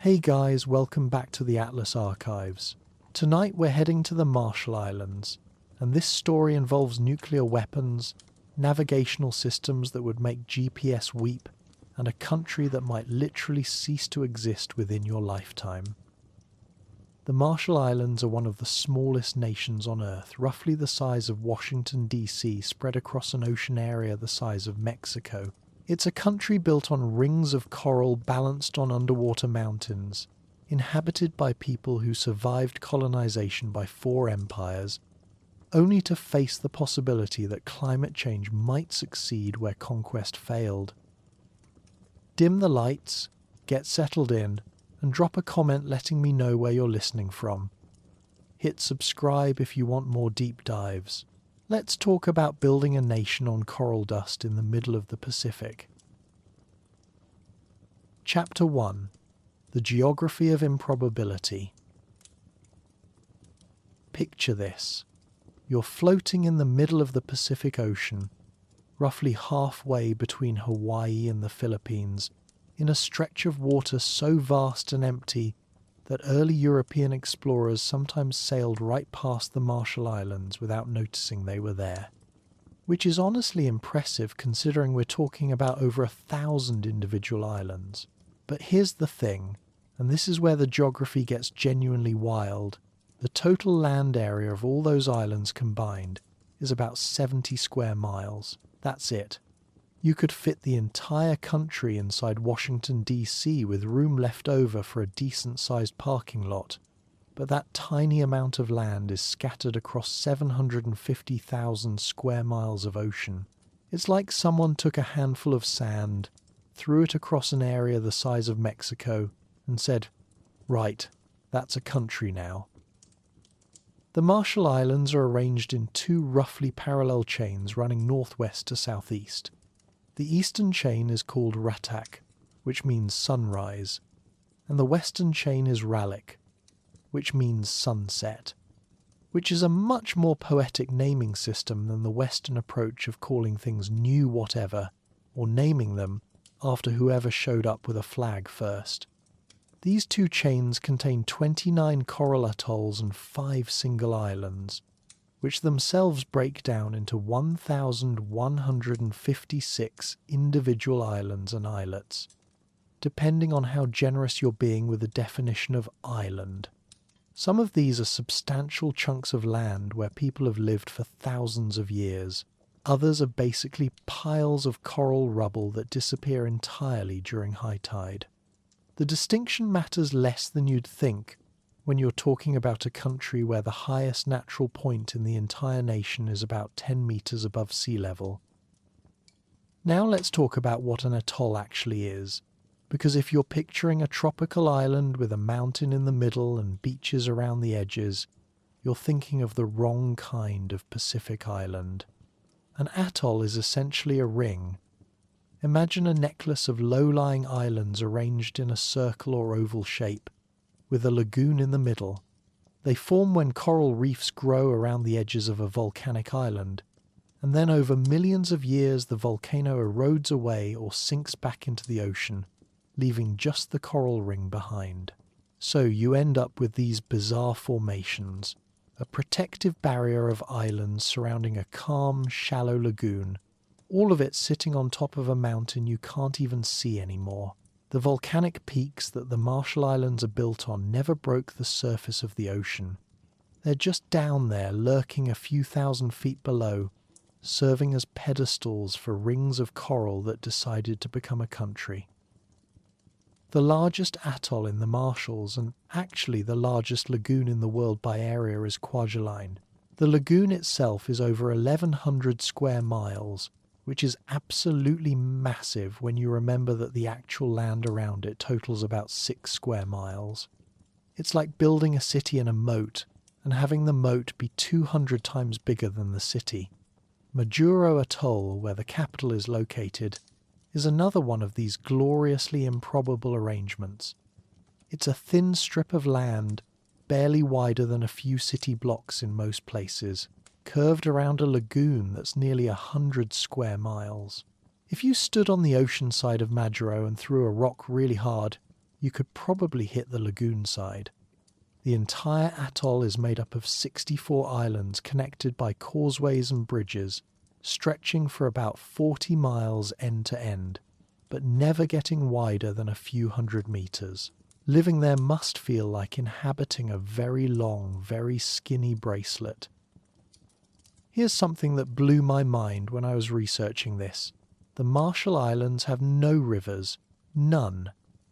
Hey guys, welcome back to the Atlas Archives. Tonight we're heading to the Marshall Islands, and this story involves nuclear weapons, navigational systems that would make GPS weep, and a country that might literally cease to exist within your lifetime. The Marshall Islands are one of the smallest nations on Earth, roughly the size of Washington, D.C., spread across an ocean area the size of Mexico. It's a country built on rings of coral balanced on underwater mountains, inhabited by people who survived colonization by 4 empires, only to face the possibility that climate change might succeed where conquest failed. Dim the lights, get settled in, and drop a comment letting me know where you're listening from. Hit subscribe if you want more deep dives. Let's talk about building a nation on coral dust in the middle of the Pacific. Chapter 1. The Geography of Improbability. Picture this. You're floating in the middle of the Pacific Ocean, roughly halfway between Hawaii and the Philippines, in a stretch of water so vast and empty that early European explorers sometimes sailed right past the Marshall Islands without noticing they were there. Which is honestly impressive considering we're talking about over 1,000 individual islands. But here's the thing, and this is where the geography gets genuinely wild. The total land area of all those islands combined is about 70 square miles. That's it. You could fit the entire country inside Washington, D.C. with room left over for a decent-sized parking lot. But that tiny amount of land is scattered across 750,000 square miles of ocean. It's like someone took a handful of sand, threw it across an area the size of Mexico, and said, "Right, that's a country now." The Marshall Islands are arranged in 2 roughly parallel chains running northwest to southeast. The eastern chain is called Ratak, which means sunrise, and the western chain is Ralik, which means sunset, which is a much more poetic naming system than the Western approach of calling things new whatever, or naming them after whoever showed up with a flag first. These 2 chains contain 29 coral atolls and 5 single islands, which themselves break down into 1,156 individual islands and islets, depending on how generous you're being with the definition of island. Some of these are substantial chunks of land where people have lived for thousands of years. Others are basically piles of coral rubble that disappear entirely during high tide. The distinction matters less than you'd think when you're talking about a country where the highest natural point in the entire nation is about 10 meters above sea level. Now let's talk about what an atoll actually is, because if you're picturing a tropical island with a mountain in the middle and beaches around the edges, you're thinking of the wrong kind of Pacific island. An atoll is essentially a ring. Imagine a necklace of low-lying islands arranged in a circle or oval shape, with a lagoon in the middle. They form when coral reefs grow around the edges of a volcanic island, and then over millions of years the volcano erodes away or sinks back into the ocean, leaving just the coral ring behind. So you end up with these bizarre formations, a protective barrier of islands surrounding a calm, shallow lagoon, all of it sitting on top of a mountain you can't even see anymore. The volcanic peaks that the Marshall Islands are built on never broke the surface of the ocean. They're just down there, lurking a few thousand feet below, serving as pedestals for rings of coral that decided to become a country. The largest atoll in the Marshalls, and actually the largest lagoon in the world by area, is Kwajalein. The lagoon itself is over 1,100 square miles, which is absolutely massive when you remember that the actual land around it totals about 6 square miles. It's like building a city in a moat, and having the moat be 200 times bigger than the city. Majuro Atoll, where the capital is located, is another one of these gloriously improbable arrangements. It's a thin strip of land, barely wider than a few city blocks in most places, curved around a lagoon that's nearly 100 square miles. If you stood on the ocean side of Majuro and threw a rock really hard, you could probably hit the lagoon side. The entire atoll is made up of 64 islands connected by causeways and bridges, stretching for about 40 miles end to end, but never getting wider than a few hundred meters. Living there must feel like inhabiting a very long, very skinny bracelet. Here's something that blew my mind when I was researching this. The Marshall Islands have no rivers, none,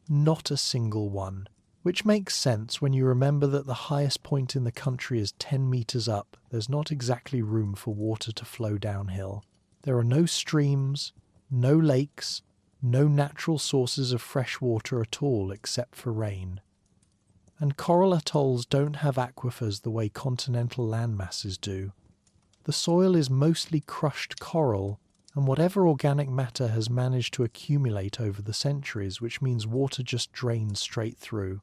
not a single one, which makes sense when you remember that the highest point in the country is 10 meters up. There's not exactly room for water to flow downhill. There are no streams, no lakes, no natural sources of fresh water at all except for rain. And coral atolls don't have aquifers the way continental landmasses do. The soil is mostly crushed coral, and whatever organic matter has managed to accumulate over the centuries, which means water just drains straight through.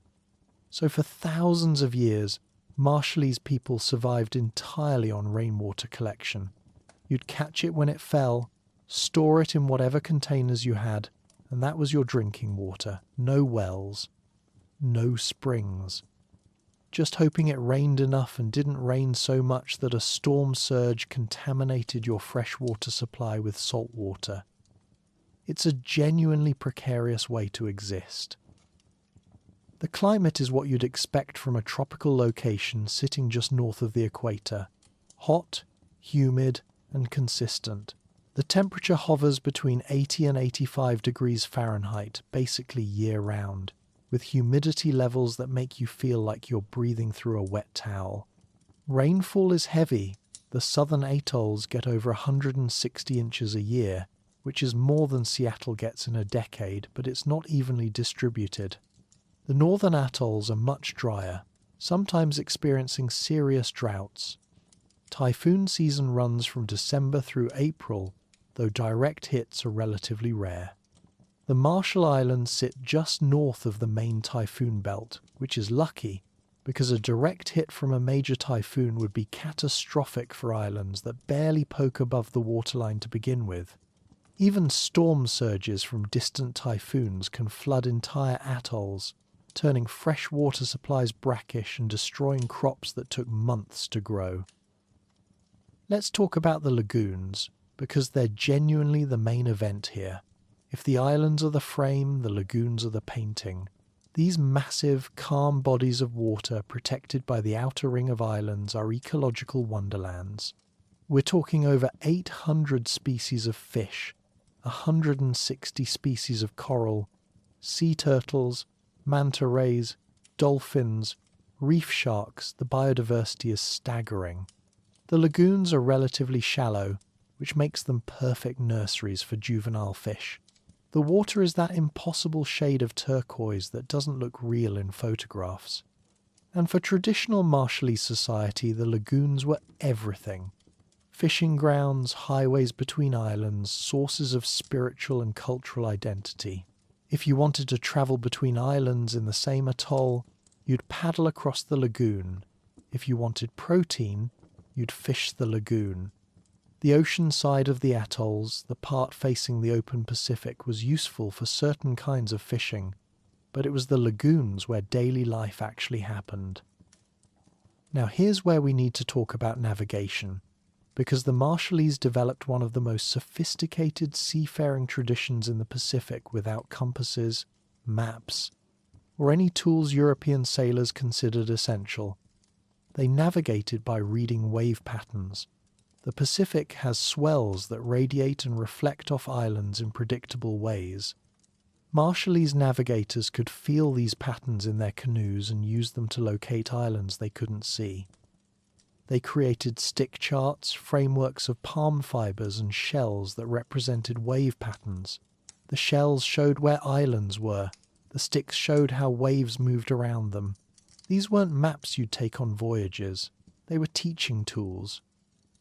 So for thousands of years, Marshallese people survived entirely on rainwater collection. You'd catch it when it fell, store it in whatever containers you had, and that was your drinking water. No wells, no springs. Just hoping it rained enough and didn't rain so much that a storm surge contaminated your freshwater supply with salt water. It's a genuinely precarious way to exist. The climate is what you'd expect from a tropical location sitting just north of the equator. Hot, humid, and consistent. The temperature hovers between 80 and 85 degrees Fahrenheit, basically year-round, with humidity levels that make you feel like you're breathing through a wet towel. Rainfall is heavy. The southern atolls get over 160 inches a year, which is more than Seattle gets in a decade, but it's not evenly distributed. The northern atolls are much drier, sometimes experiencing serious droughts. Typhoon season runs from December through April, though direct hits are relatively rare. The Marshall Islands sit just north of the main typhoon belt, which is lucky, because a direct hit from a major typhoon would be catastrophic for islands that barely poke above the waterline to begin with. Even storm surges from distant typhoons can flood entire atolls, turning fresh water supplies brackish and destroying crops that took months to grow. Let's talk about the lagoons, because they're genuinely the main event here. If the islands are the frame, the lagoons are the painting. These massive, calm bodies of water protected by the outer ring of islands are ecological wonderlands. We're talking over 800 species of fish, 160 species of coral, sea turtles, manta rays, dolphins, reef sharks. The biodiversity is staggering. The lagoons are relatively shallow, which makes them perfect nurseries for juvenile fish. The water is that impossible shade of turquoise that doesn't look real in photographs. And for traditional Marshallese society, the lagoons were everything. Fishing grounds, highways between islands, sources of spiritual and cultural identity. If you wanted to travel between islands in the same atoll, you'd paddle across the lagoon. If you wanted protein, you'd fish the lagoon. The ocean side of the atolls, the part facing the open Pacific, was useful for certain kinds of fishing, but it was the lagoons where daily life actually happened. Now here's where we need to talk about navigation, because the Marshallese developed one of the most sophisticated seafaring traditions in the Pacific without compasses, maps, or any tools European sailors considered essential. They navigated by reading wave patterns. The Pacific has swells that radiate and reflect off islands in predictable ways. Marshallese navigators could feel these patterns in their canoes and use them to locate islands they couldn't see. They created stick charts, frameworks of palm fibers and shells that represented wave patterns. The shells showed where islands were. The sticks showed how waves moved around them. These weren't maps you'd take on voyages. They were teaching tools.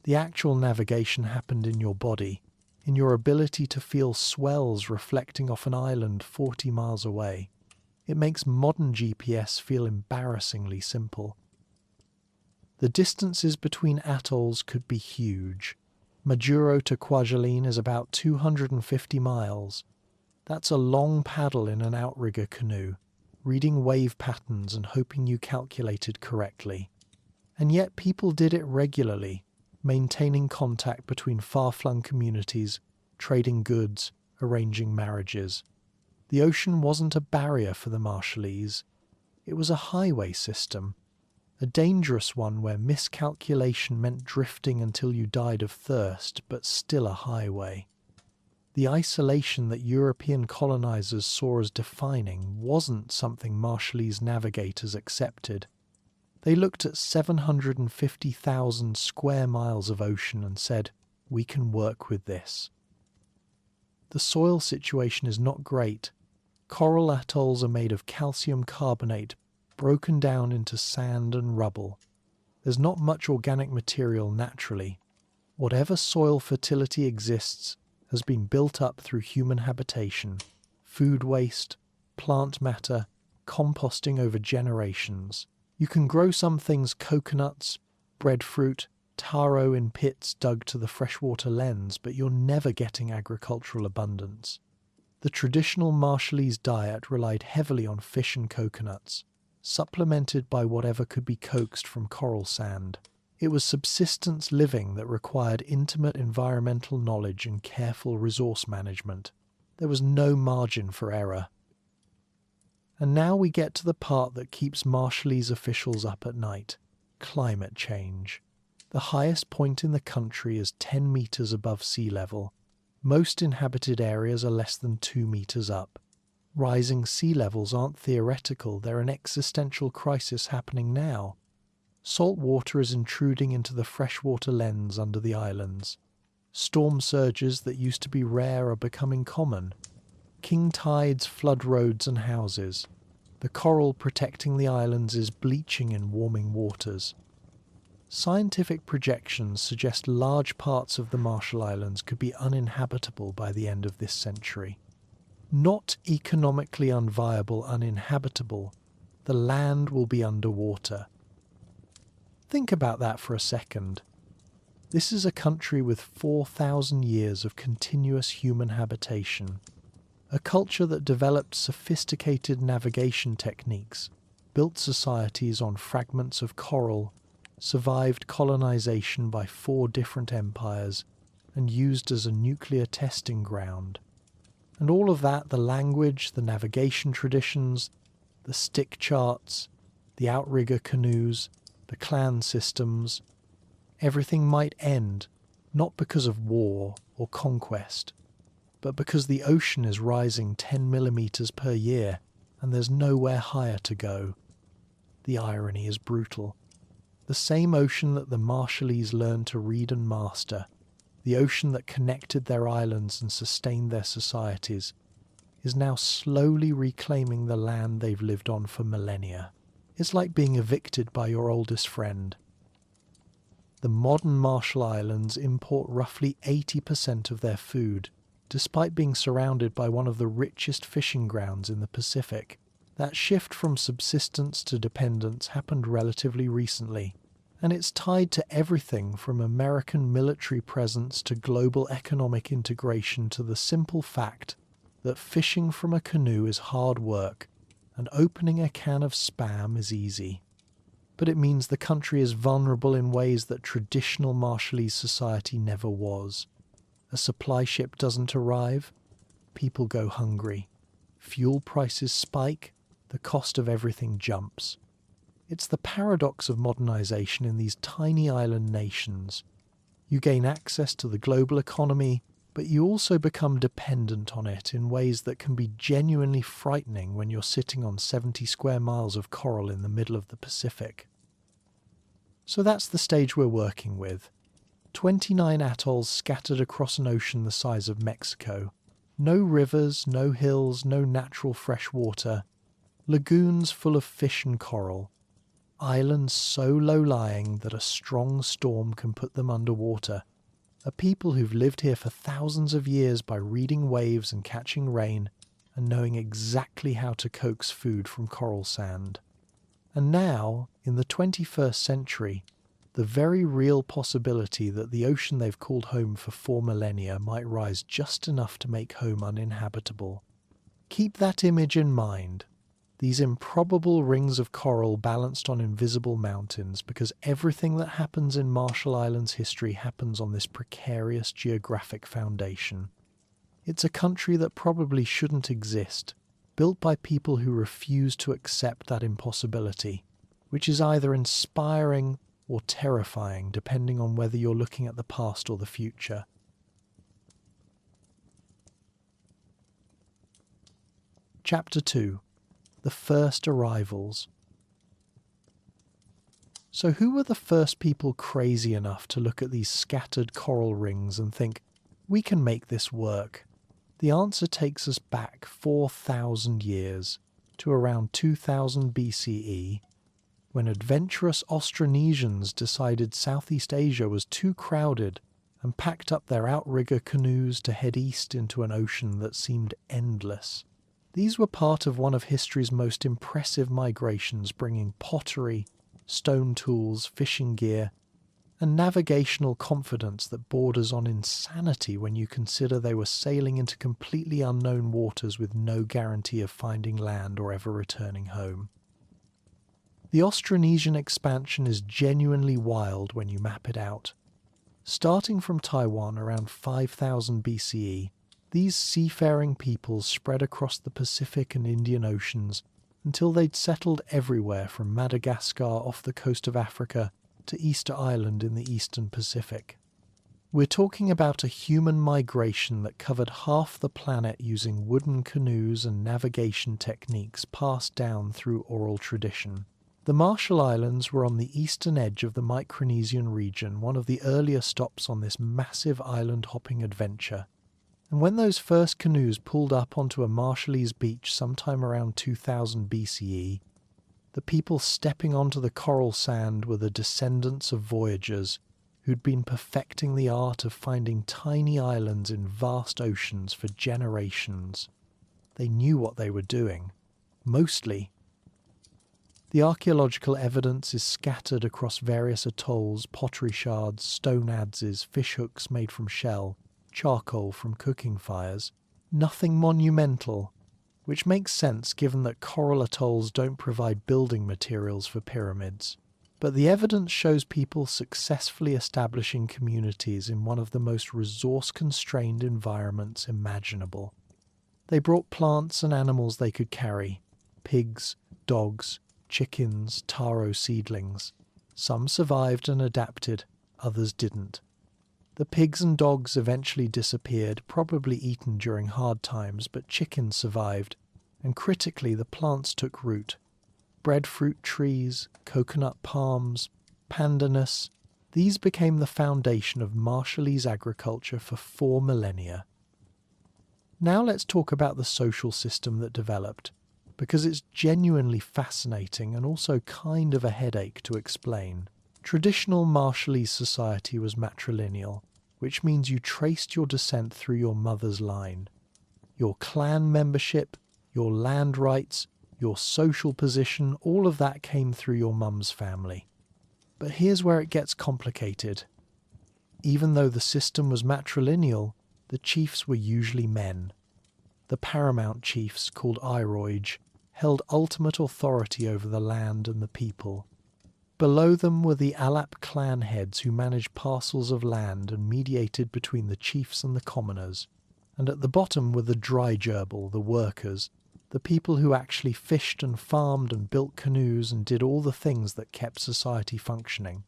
The actual navigation happened in your body, in your ability to feel swells reflecting off an island 40 miles away. It makes modern GPS feel embarrassingly simple. The distances between atolls could be huge. Majuro to Kwajalein is about 250 miles. That's a long paddle in an outrigger canoe. reading wave patterns and hoping you calculated correctly. And yet people did it regularly, maintaining contact between far-flung communities, trading goods, arranging marriages. The ocean wasn't a barrier for the Marshallese. It was a highway system, a dangerous one where miscalculation meant drifting until you died of thirst, but still a highway. The isolation that European colonizers saw as defining wasn't something Marshallese navigators accepted. They looked at 750,000 square miles of ocean and said, "We can work with this." The soil situation is not great. Coral atolls are made of calcium carbonate broken down into sand and rubble. There's not much organic material naturally. Whatever soil fertility exists has been built up through human habitation, food waste, plant matter, composting over generations. You can grow some things, coconuts, breadfruit, taro in pits dug to the freshwater lens, but you're never getting agricultural abundance. The traditional Marshallese diet relied heavily on fish and coconuts, supplemented by whatever could be coaxed from coral sand. It was subsistence living that required intimate environmental knowledge and careful resource management. There was no margin for error. And now we get to the part that keeps Marshallese officials up at night: climate change. The highest point in the country is 10 meters above sea level. Most inhabited areas are less than 2 meters up. Rising sea levels aren't theoretical, they're an existential crisis happening now. Salt water is intruding into the freshwater lens under the islands. Storm surges that used to be rare are becoming common. King tides flood roads and houses. The coral protecting the islands is bleaching in warming waters. Scientific projections suggest large parts of the Marshall Islands could be uninhabitable by the end of this century. Not economically unviable, uninhabitable. The land will be underwater. Think about that for a second. This is a country with 4,000 years of continuous human habitation. A culture that developed sophisticated navigation techniques, built societies on fragments of coral, survived colonization by 4 different empires, and used as a nuclear testing ground. And all of that, the language, the navigation traditions, the stick charts, the outrigger canoes, the clan systems, everything might end, not because of war or conquest, but because the ocean is rising 10 millimeters per year and there's nowhere higher to go. The irony is brutal. The same ocean that the Marshallese learned to read and master, the ocean that connected their islands and sustained their societies, is now slowly reclaiming the land they've lived on for millennia. It's like being evicted by your oldest friend. The modern Marshall Islands import roughly 80% of their food, despite being surrounded by one of the richest fishing grounds in the Pacific. That shift from subsistence to dependence happened relatively recently, and it's tied to everything from American military presence to global economic integration to the simple fact that fishing from a canoe is hard work and opening a can of Spam is easy. But it means the country is vulnerable in ways that traditional Marshallese society never was. A supply ship doesn't arrive, people go hungry. Fuel prices spike, the cost of everything jumps. It's the paradox of modernization in these tiny island nations. You gain access to the global economy, but you also become dependent on it in ways that can be genuinely frightening when you're sitting on 70 square miles of coral in the middle of the Pacific. So that's the stage we're working with. 29 atolls scattered across an ocean the size of Mexico. No rivers, no hills, no natural fresh water. Lagoons full of fish and coral. Islands so low-lying that a strong storm can put them underwater. A people who've lived here for thousands of years by reading waves and catching rain and knowing exactly how to coax food from coral sand. And now, in the 21st century, the very real possibility that the ocean they've called home for 4 millennia might rise just enough to make home uninhabitable. Keep that image in mind. These improbable rings of coral balanced on invisible mountains, because everything that happens in Marshall Islands history happens on this precarious geographic foundation. It's a country that probably shouldn't exist, built by people who refuse to accept that impossibility, which is either inspiring or terrifying, depending on whether you're looking at the past or the future. Chapter 2. The First Arrivals. So who were the first people crazy enough to look at these scattered coral rings and think, we can make this work? The answer takes us back 4,000 years to around 2000 BCE, when adventurous Austronesians decided Southeast Asia was too crowded and packed up their outrigger canoes to head east into an ocean that seemed endless. These were part of one of history's most impressive migrations, bringing pottery, stone tools, fishing gear, and navigational confidence that borders on insanity when you consider they were sailing into completely unknown waters with no guarantee of finding land or ever returning home. The Austronesian expansion is genuinely wild when you map it out. Starting from Taiwan around 5000 BCE, these seafaring peoples spread across the Pacific and Indian Oceans until they'd settled everywhere from Madagascar off the coast of Africa to Easter Island in the eastern Pacific. We're talking about a human migration that covered half the planet using wooden canoes and navigation techniques passed down through oral tradition. The Marshall Islands were on the eastern edge of the Micronesian region, one of the earlier stops on this massive island-hopping adventure. And when those first canoes pulled up onto a Marshallese beach sometime around 2000 BCE, the people stepping onto the coral sand were the descendants of voyagers who'd been perfecting the art of finding tiny islands in vast oceans for generations. They knew what they were doing. Mostly. The archaeological evidence is scattered across various atolls, pottery shards, stone adzes, fishhooks made from shell, charcoal from cooking fires. Nothing monumental, which makes sense given that coral atolls don't provide building materials for pyramids. But the evidence shows people successfully establishing communities in one of the most resource-constrained environments imaginable. They brought plants and animals they could carry: pigs, dogs, chickens, taro seedlings. Some survived and adapted, others didn't. The pigs and dogs eventually disappeared, probably eaten during hard times, but chickens survived, and critically the plants took root. Breadfruit trees, coconut palms, pandanus, these became the foundation of Marshallese agriculture for 4 millennia. Now let's talk about the social system that developed, because it's genuinely fascinating and also kind of a headache to explain. Traditional Marshallese society was matrilineal, which means you traced your descent through your mother's line. Your clan membership, your land rights, your social position, all of that came through your mum's family. But here's where it gets complicated. Even though the system was matrilineal, the chiefs were usually men. The paramount chiefs, called Iroij, held ultimate authority over the land and the people. Below them were the Alap clan heads who managed parcels of land and mediated between the chiefs and the commoners. And at the bottom were the dry gerbil, the workers, the people who actually fished and farmed and built canoes and did all the things that kept society functioning.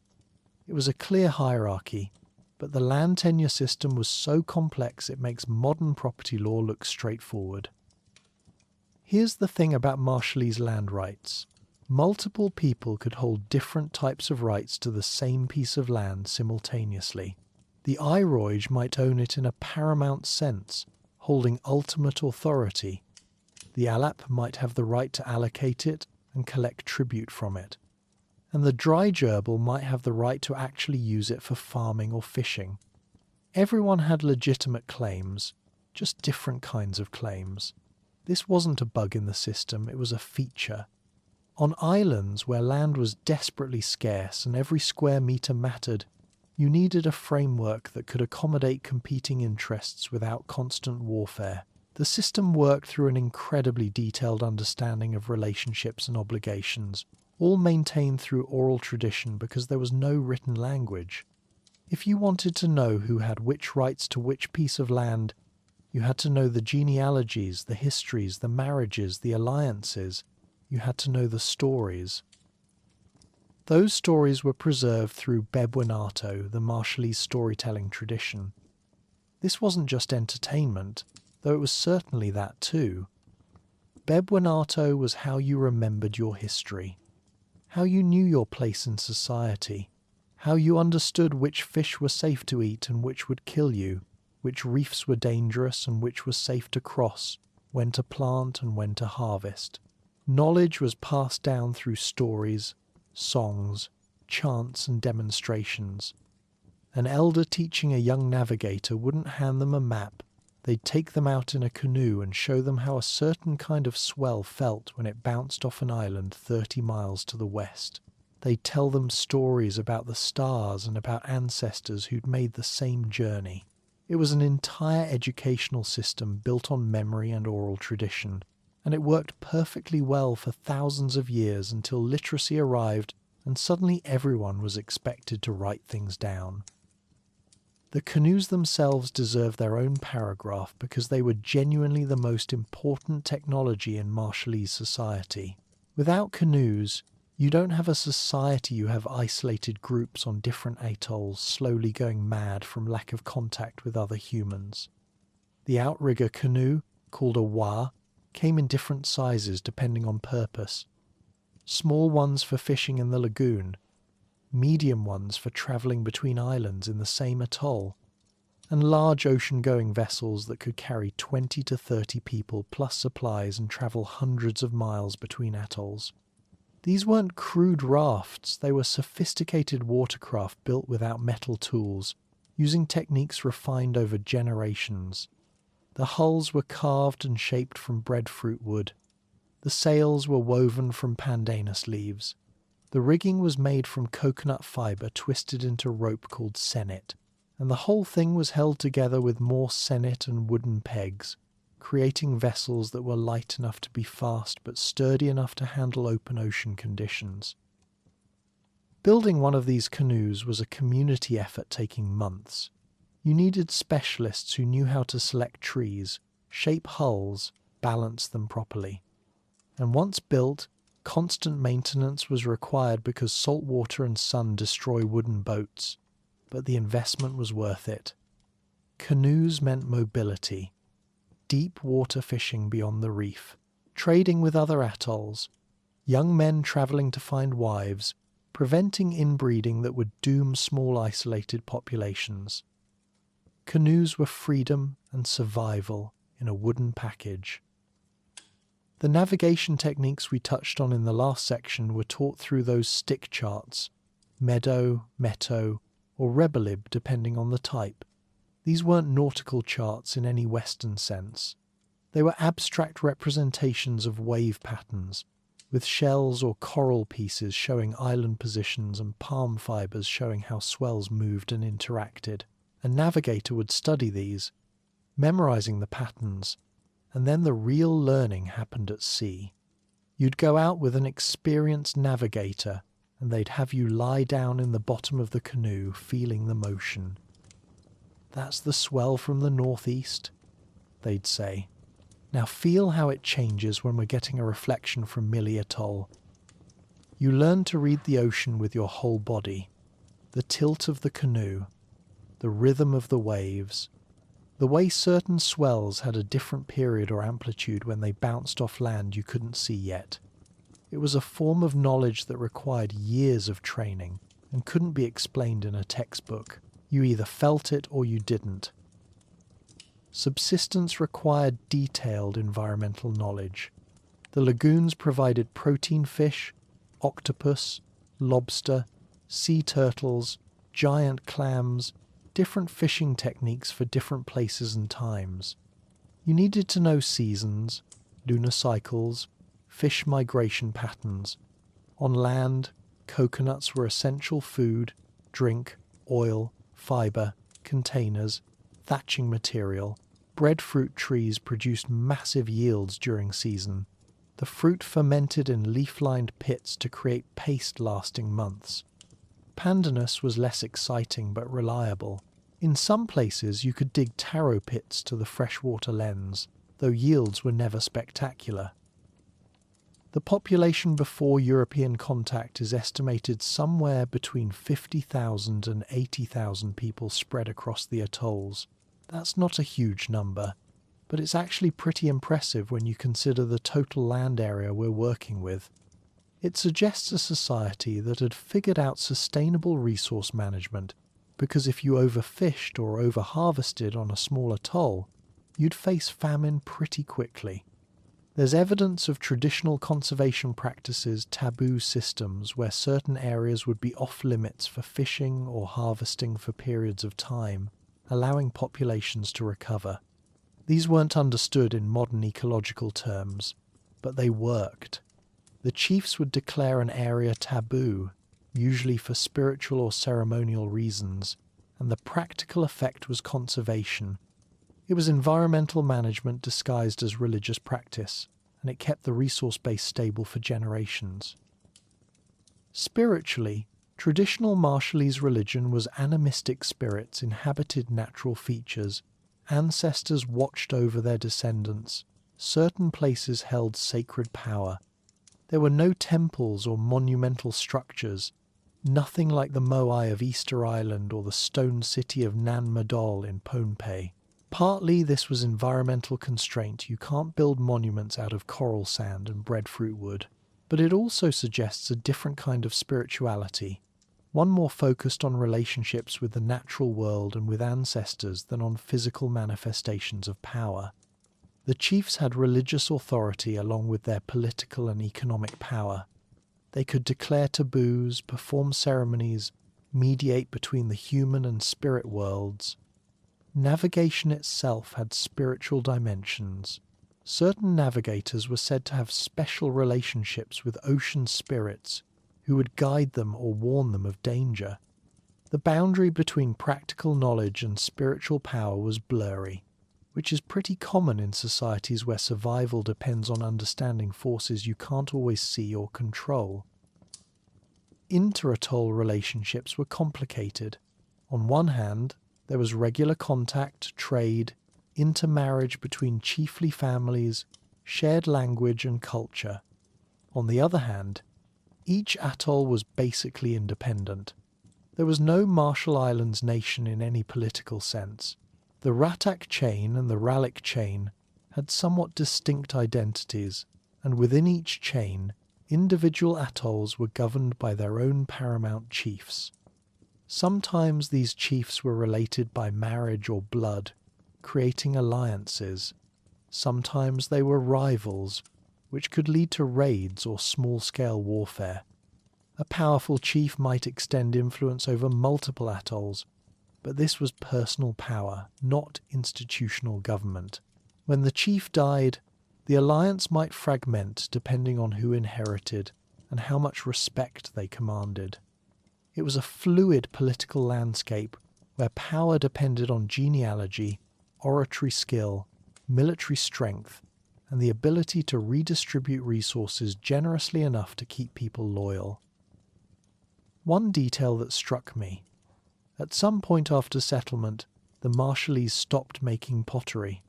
It was a clear hierarchy, but the land tenure system was so complex it makes modern property law look straightforward. Here's the thing about Marshallese land rights. Multiple people could hold different types of rights to the same piece of land simultaneously. The Iroij might own it in a paramount sense, holding ultimate authority. The Alap might have the right to allocate it and collect tribute from it. And the dry gerbil might have the right to actually use it for farming or fishing. Everyone had legitimate claims, just different kinds of claims. This wasn't a bug in the system, it was a feature. On islands where land was desperately scarce and every square metre mattered, you needed a framework that could accommodate competing interests without constant warfare. The system worked through an incredibly detailed understanding of relationships and obligations, all maintained through oral tradition because there was no written language. If you wanted to know who had which rights to which piece of land, you had to know the genealogies, the histories, the marriages, the alliances. You had to know the stories. Those stories were preserved through bebuinato, the Marshallese storytelling tradition. This wasn't just entertainment, though it was certainly that too. Bebuinato was how you remembered your history, how you knew your place in society, how you understood which fish were safe to eat and which would kill you, which reefs were dangerous and which were safe to cross, when to plant and when to harvest. Knowledge was passed down through stories, songs, chants and demonstrations. An elder teaching a young navigator wouldn't hand them a map. They'd take them out in a canoe and show them how a certain kind of swell felt when it bounced off an island 30 miles to the west. They'd tell them stories about the stars and about ancestors who'd made the same journey. It was an entire educational system built on memory and oral tradition, and it worked perfectly well for thousands of years until literacy arrived and suddenly everyone was expected to write things down. The canoes themselves deserve their own paragraph because they were genuinely the most important technology in Marshallese society. Without canoes, you don't have a society, you have isolated groups on different atolls slowly going mad from lack of contact with other humans. The outrigger canoe, called a wa, came in different sizes depending on purpose. Small ones for fishing in the lagoon, medium ones for travelling between islands in the same atoll, and large ocean-going vessels that could carry 20 to 30 people plus supplies and travel hundreds of miles between atolls. These weren't crude rafts, they were sophisticated watercraft built without metal tools, using techniques refined over generations. The hulls were carved and shaped from breadfruit wood. The sails were woven from pandanus leaves. The rigging was made from coconut fibre twisted into rope called senet, and the whole thing was held together with more senet and wooden pegs, creating vessels that were light enough to be fast but sturdy enough to handle open ocean conditions. Building one of these canoes was a community effort taking months. You needed specialists who knew how to select trees, shape hulls, balance them properly. And once built, constant maintenance was required because salt water and sun destroy wooden boats, but the investment was worth it. Canoes meant mobility, deep water fishing beyond the reef, trading with other atolls, young men travelling to find wives, preventing inbreeding that would doom small isolated populations. Canoes were freedom and survival in a wooden package. The navigation techniques we touched on in the last section were taught through those stick charts, meadow, metto, or rebelib depending on the type. These weren't nautical charts in any Western sense. They were abstract representations of wave patterns, with shells or coral pieces showing island positions and palm fibres showing how swells moved and interacted. A navigator would study these, memorizing the patterns, and then the real learning happened at sea. You'd go out with an experienced navigator, and they'd have you lie down in the bottom of the canoe feeling the motion. "That's the swell from the northeast," they'd say. "Now feel how it changes when we're getting a reflection from Millie Atoll." You learn to read the ocean with your whole body, the tilt of the canoe, the rhythm of the waves, the way certain swells had a different period or amplitude when they bounced off land you couldn't see yet. It was a form of knowledge that required years of training and couldn't be explained in a textbook. You either felt it or you didn't. Subsistence required detailed environmental knowledge. The lagoons provided protein fish, octopus, lobster, sea turtles, giant clams, different fishing techniques for different places and times. You needed to know seasons, lunar cycles, fish migration patterns. On land, coconuts were essential food, drink, oil, fibre, containers, thatching material, Breadfruit trees produced massive yields during season. The fruit fermented in leaf-lined pits to create paste lasting months. Pandanus was less exciting but reliable. In some places you could dig taro pits to the freshwater lens, though yields were never spectacular. The population before European contact is estimated somewhere between 50,000 and 80,000 people spread across the atolls. That's not a huge number, but it's actually pretty impressive when you consider the total land area we're working with. It suggests a society that had figured out sustainable resource management, because if you overfished or overharvested on a small atoll, you'd face famine pretty quickly. There's evidence of traditional conservation practices, taboo systems where certain areas would be off limits for fishing or harvesting for periods of time, allowing populations to recover. These weren't understood in modern ecological terms, but they worked. The chiefs would declare an area taboo, usually for spiritual or ceremonial reasons, and the practical effect was conservation. It was environmental management disguised as religious practice, and it kept the resource base stable for generations. Spiritually, traditional Marshallese religion was animistic spirits inhabited natural features. Ancestors watched over their descendants. Certain places held sacred power. There were no temples or monumental structures, nothing like the moai of Easter Island or the stone city of Nan Madol in Pohnpei. Partly this was environmental constraint. You can't build monuments out of coral sand and breadfruit wood. But it also suggests a different kind of spirituality, one more focused on relationships with the natural world and with ancestors than on physical manifestations of power. The chiefs had religious authority along with their political and economic power. They could declare taboos, perform ceremonies, mediate between the human and spirit worlds. Navigation itself had spiritual dimensions. Certain navigators were said to have special relationships with ocean spirits who would guide them or warn them of danger. The boundary between practical knowledge and spiritual power was blurry, which is pretty common in societies where survival depends on understanding forces you can't always see or control. Inter-atoll relationships were complicated. On one hand, there was regular contact, trade, intermarriage between chiefly families, shared language and culture. On the other hand, each atoll was basically independent. There was no Marshall Islands nation in any political sense. The Ratak chain and the Ralik chain had somewhat distinct identities, and within each chain, individual atolls were governed by their own paramount chiefs. Sometimes these chiefs were related by marriage or blood, creating alliances. Sometimes they were rivals, which could lead to raids or small-scale warfare. A powerful chief might extend influence over multiple atolls, but this was personal power, not institutional government. When the chief died, the alliance might fragment depending on who inherited and how much respect they commanded. It was a fluid political landscape where power depended on genealogy, oratory skill, military strength, and the ability to redistribute resources generously enough to keep people loyal. One detail that struck me: at some point after settlement, the Marshallese stopped making pottery.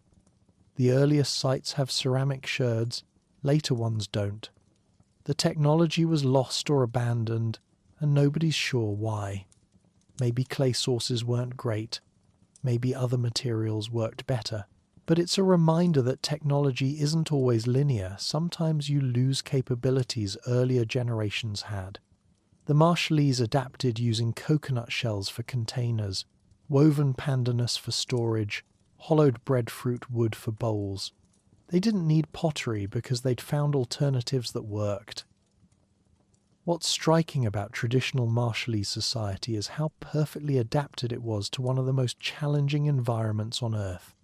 The earliest sites have ceramic sherds, later ones don't. The technology was lost or abandoned, and nobody's sure why. Maybe clay sources weren't great, maybe other materials worked better. But it's a reminder that technology isn't always linear. Sometimes you lose capabilities earlier generations had. The Marshallese adapted using coconut shells for containers, woven pandanus for storage, hollowed breadfruit wood for bowls. They didn't need pottery because they'd found alternatives that worked. What's striking about traditional Marshallese society is how perfectly adapted it was to one of the most challenging environments on Earth.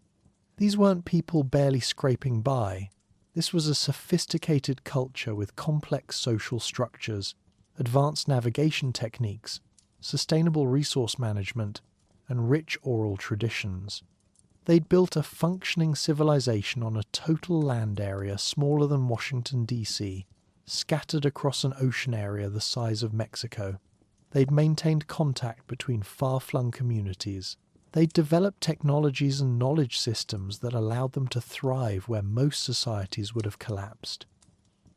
These weren't people barely scraping by. This was a sophisticated culture with complex social structures, advanced navigation techniques, sustainable resource management, and rich oral traditions. They'd built a functioning civilization on a total land area smaller than Washington, D.C., scattered across an ocean area the size of Mexico. They'd maintained contact between far-flung communities. They'd developed technologies and knowledge systems that allowed them to thrive where most societies would have collapsed.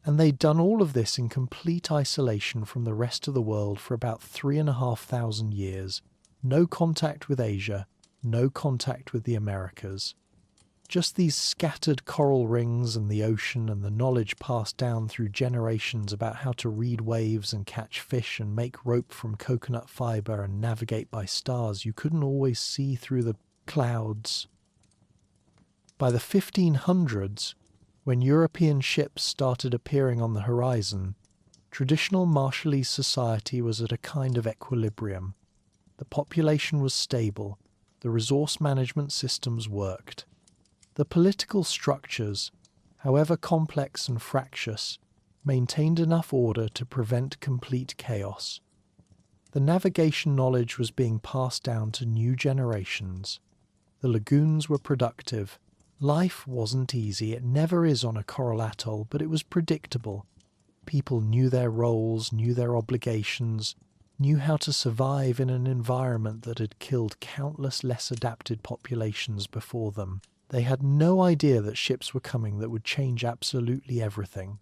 And they'd done all of this in complete isolation from the rest of the world for about 3,500 years. No contact with Asia, no contact with the Americas. Just these scattered coral rings and the ocean and the knowledge passed down through generations about how to read waves and catch fish and make rope from coconut fiber and navigate by stars you couldn't always see through the clouds. By the 1500s, when European ships started appearing on the horizon, traditional Marshallese society was at a kind of equilibrium. The population was stable, the resource management systems worked. The political structures, however complex and fractious, maintained enough order to prevent complete chaos. The navigation knowledge was being passed down to new generations. The lagoons were productive. Life wasn't easy, it never is on a coral atoll, but it was predictable. People knew their roles, knew their obligations, knew how to survive in an environment that had killed countless less adapted populations before them. They had no idea that ships were coming that would change absolutely everything.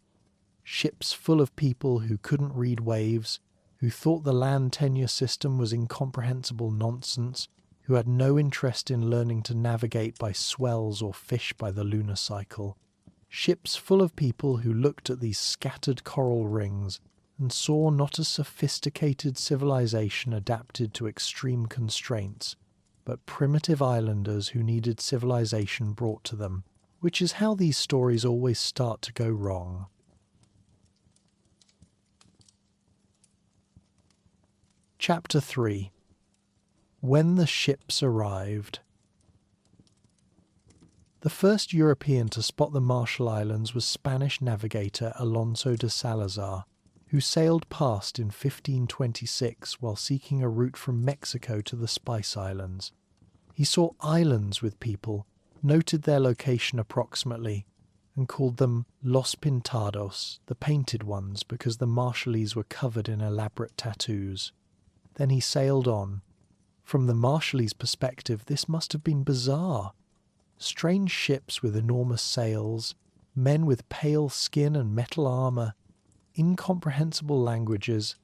Ships full of people who couldn't read waves, who thought the land tenure system was incomprehensible nonsense, who had no interest in learning to navigate by swells or fish by the lunar cycle. Ships full of people who looked at these scattered coral rings and saw not a sophisticated civilization adapted to extreme constraints, but primitive islanders who needed civilization brought to them, which is how these stories always start to go wrong. Chapter 3. When the ships arrived. The first European to spot the Marshall Islands was Spanish navigator Alonso de Salazar, who sailed past in 1526 while seeking a route from Mexico to the Spice Islands. He saw islands with people, noted their location approximately, and called them Los Pintados, the painted ones, because the Marshallese were covered in elaborate tattoos. Then he sailed on. From the Marshallese perspective, this must have been bizarre. Strange ships with enormous sails, men with pale skin and metal armour, incomprehensible languages,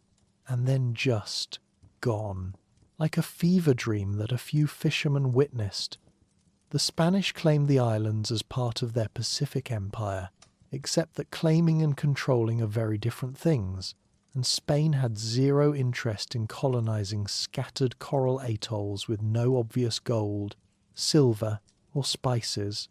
and then just gone, like a fever dream that a few fishermen witnessed. The Spanish claimed the islands as part of their Pacific Empire, except that claiming and controlling are very different things, and Spain had zero interest in colonizing scattered coral atolls with no obvious gold, silver, or spices.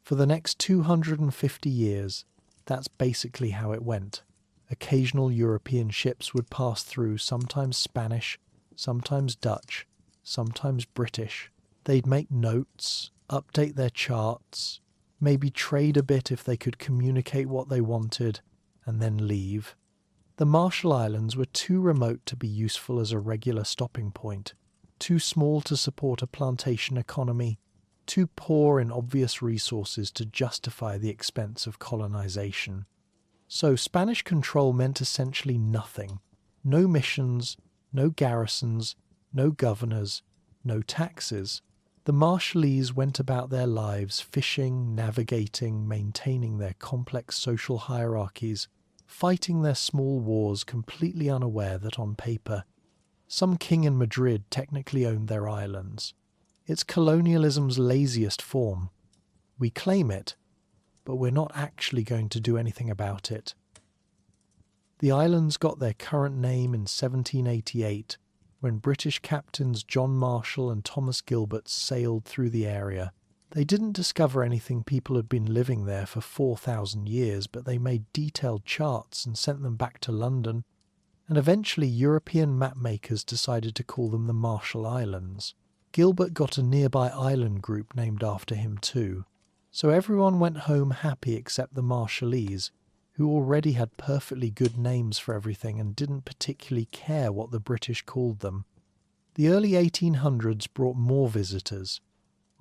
For the next 250 years, that's basically how it went. Occasional European ships would pass through, sometimes Spanish, sometimes Dutch, sometimes British. They'd make notes, update their charts, maybe trade a bit if they could communicate what they wanted, and then leave. The Marshall Islands were too remote to be useful as a regular stopping point, too small to support a plantation economy, too poor in obvious resources to justify the expense of colonization. So Spanish control meant essentially nothing. No missions, no garrisons, no governors, no taxes. The Marshallese went about their lives fishing, navigating, maintaining their complex social hierarchies, fighting their small wars completely unaware that on paper, some king in Madrid technically owned their islands. It's colonialism's laziest form. We claim it, but we're not actually going to do anything about it. The islands got their current name in 1788, when British captains John Marshall and Thomas Gilbert sailed through the area. They didn't discover anything people had been living there for 4,000 years, but they made detailed charts and sent them back to London, and eventually European mapmakers decided to call them the Marshall Islands. Gilbert got a nearby island group named after him too, so everyone went home happy except the Marshallese, who already had perfectly good names for everything and didn't particularly care what the British called them. The early 1800s brought more visitors.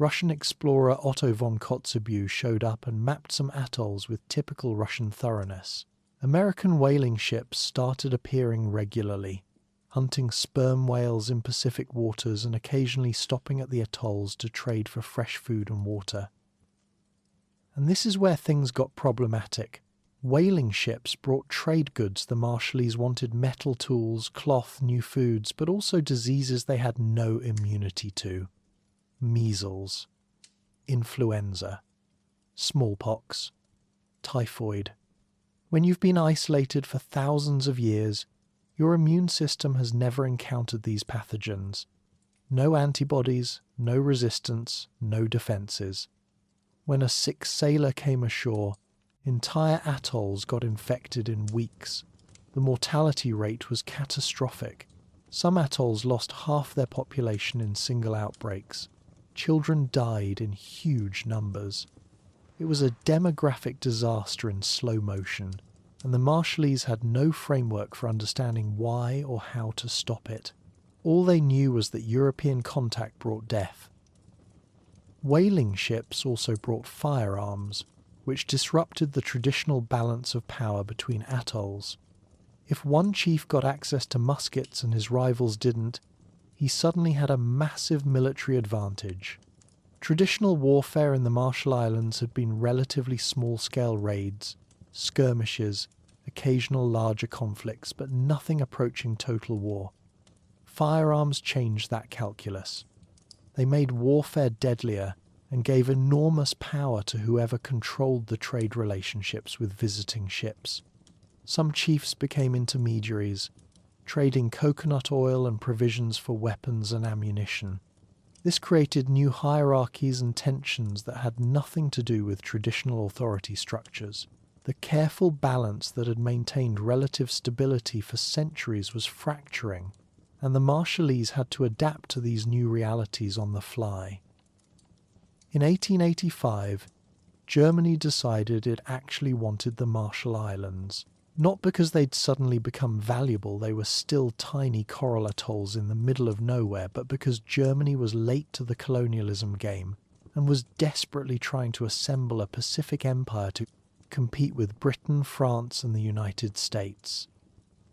Russian explorer Otto von Kotzebue showed up and mapped some atolls with typical Russian thoroughness. American whaling ships started appearing regularly, hunting sperm whales in Pacific waters and occasionally stopping at the atolls to trade for fresh food and water. And this is where things got problematic. Whaling ships brought trade goods the Marshallese wanted: metal tools, cloth, new foods, but also diseases they had no immunity to. Measles, influenza, smallpox, typhoid. When you've been isolated for thousands of years, your immune system has never encountered these pathogens. No antibodies, no resistance, no defences. When a sick sailor came ashore, entire atolls got infected in weeks. The mortality rate was catastrophic. Some atolls lost half their population in single outbreaks. Children died in huge numbers. It was a demographic disaster in slow motion, and the Marshallese had no framework for understanding why or how to stop it. All they knew was that European contact brought death. Whaling ships also brought firearms, which disrupted the traditional balance of power between atolls. If one chief got access to muskets and his rivals didn't, he suddenly had a massive military advantage. Traditional warfare in the Marshall Islands had been relatively small-scale raids, skirmishes, occasional larger conflicts, but nothing approaching total war. Firearms changed that calculus. They made warfare deadlier and gave enormous power to whoever controlled the trade relationships with visiting ships. Some chiefs became intermediaries, trading coconut oil and provisions for weapons and ammunition. This created new hierarchies and tensions that had nothing to do with traditional authority structures. The careful balance that had maintained relative stability for centuries was fracturing, and the Marshallese had to adapt to these new realities on the fly. In 1885, Germany decided it actually wanted the Marshall Islands. Not because they'd suddenly become valuable, they were still tiny coral atolls in the middle of nowhere, but because Germany was late to the colonialism game and was desperately trying to assemble a Pacific empire to compete with Britain, France, and the United States.